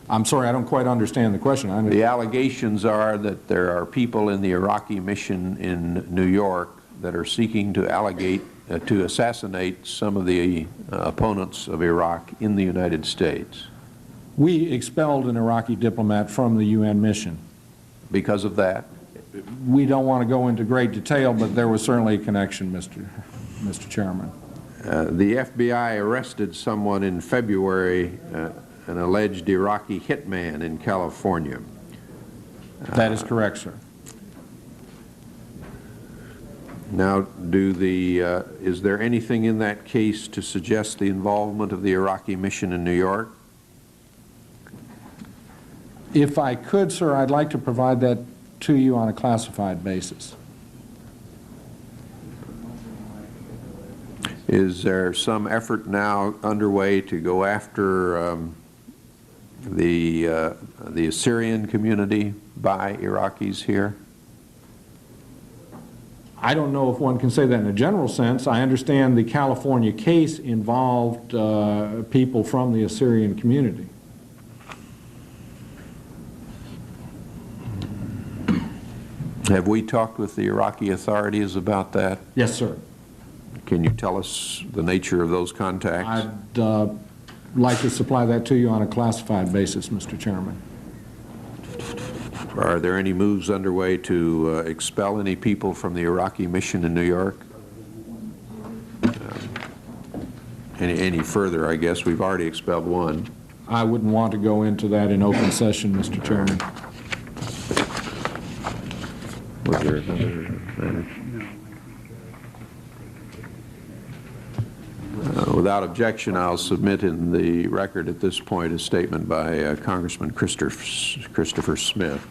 I'm sorry, I don't quite understand the question. The allegations are that there are people in the Iraqi mission in New York that are seeking to assassinate some of the opponents of Iraq in the United States. We expelled an Iraqi diplomat from the UN mission. Because of that? We don't want to go into great detail, but there was certainly a connection, Mr. Chairman. The FBI arrested someone in February, an alleged Iraqi hitman in California. That is correct, sir. Now, is there anything in that case to suggest the involvement of the Iraqi mission in New York? If I could, sir, I'd like to provide that to you on a classified basis. Is there some effort now underway to go after the Assyrian community by Iraqis here? I don't know if one can say that in a general sense. I understand the California case involved people from the Assyrian community. Have we talked with the Iraqi authorities about that? Yes, sir. Can you tell us the nature of those contacts? I'd like to supply that to you on a classified basis, Mr. Chairman. Are there any moves underway to expel any people from the Iraqi mission in New York? Any further, I guess? We've already expelled one. I wouldn't want to go into that in open session, Mr. Chairman. Was there another matter? Without objection, I'll submit in the record at this point a statement by Congressman Christopher Smith.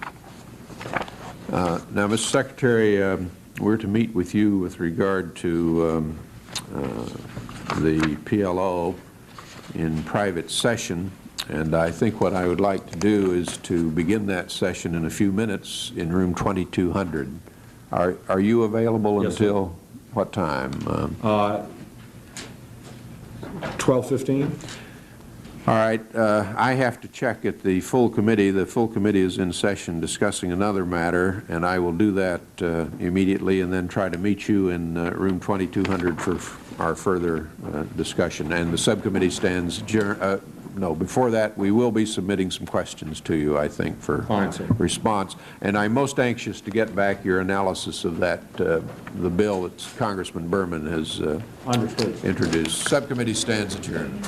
Now, Mr. Secretary, we're to meet with you with regard to the PLO in private session, And I think what I would like to do is to begin that session in a few minutes in room 2200. Are you available Yes, until sir. what time? 12:15? All right, I have to check at the full committee. The full committee is in session discussing another matter, and I will do that immediately and then try to meet you in room 2200 for our further discussion. And the subcommittee stands adjourned. No, before that, we will be submitting some questions to you, I think, for response. And I'm most anxious to get back your analysis of that, the bill that Congressman Berman has introduced. Subcommittee stands adjourned.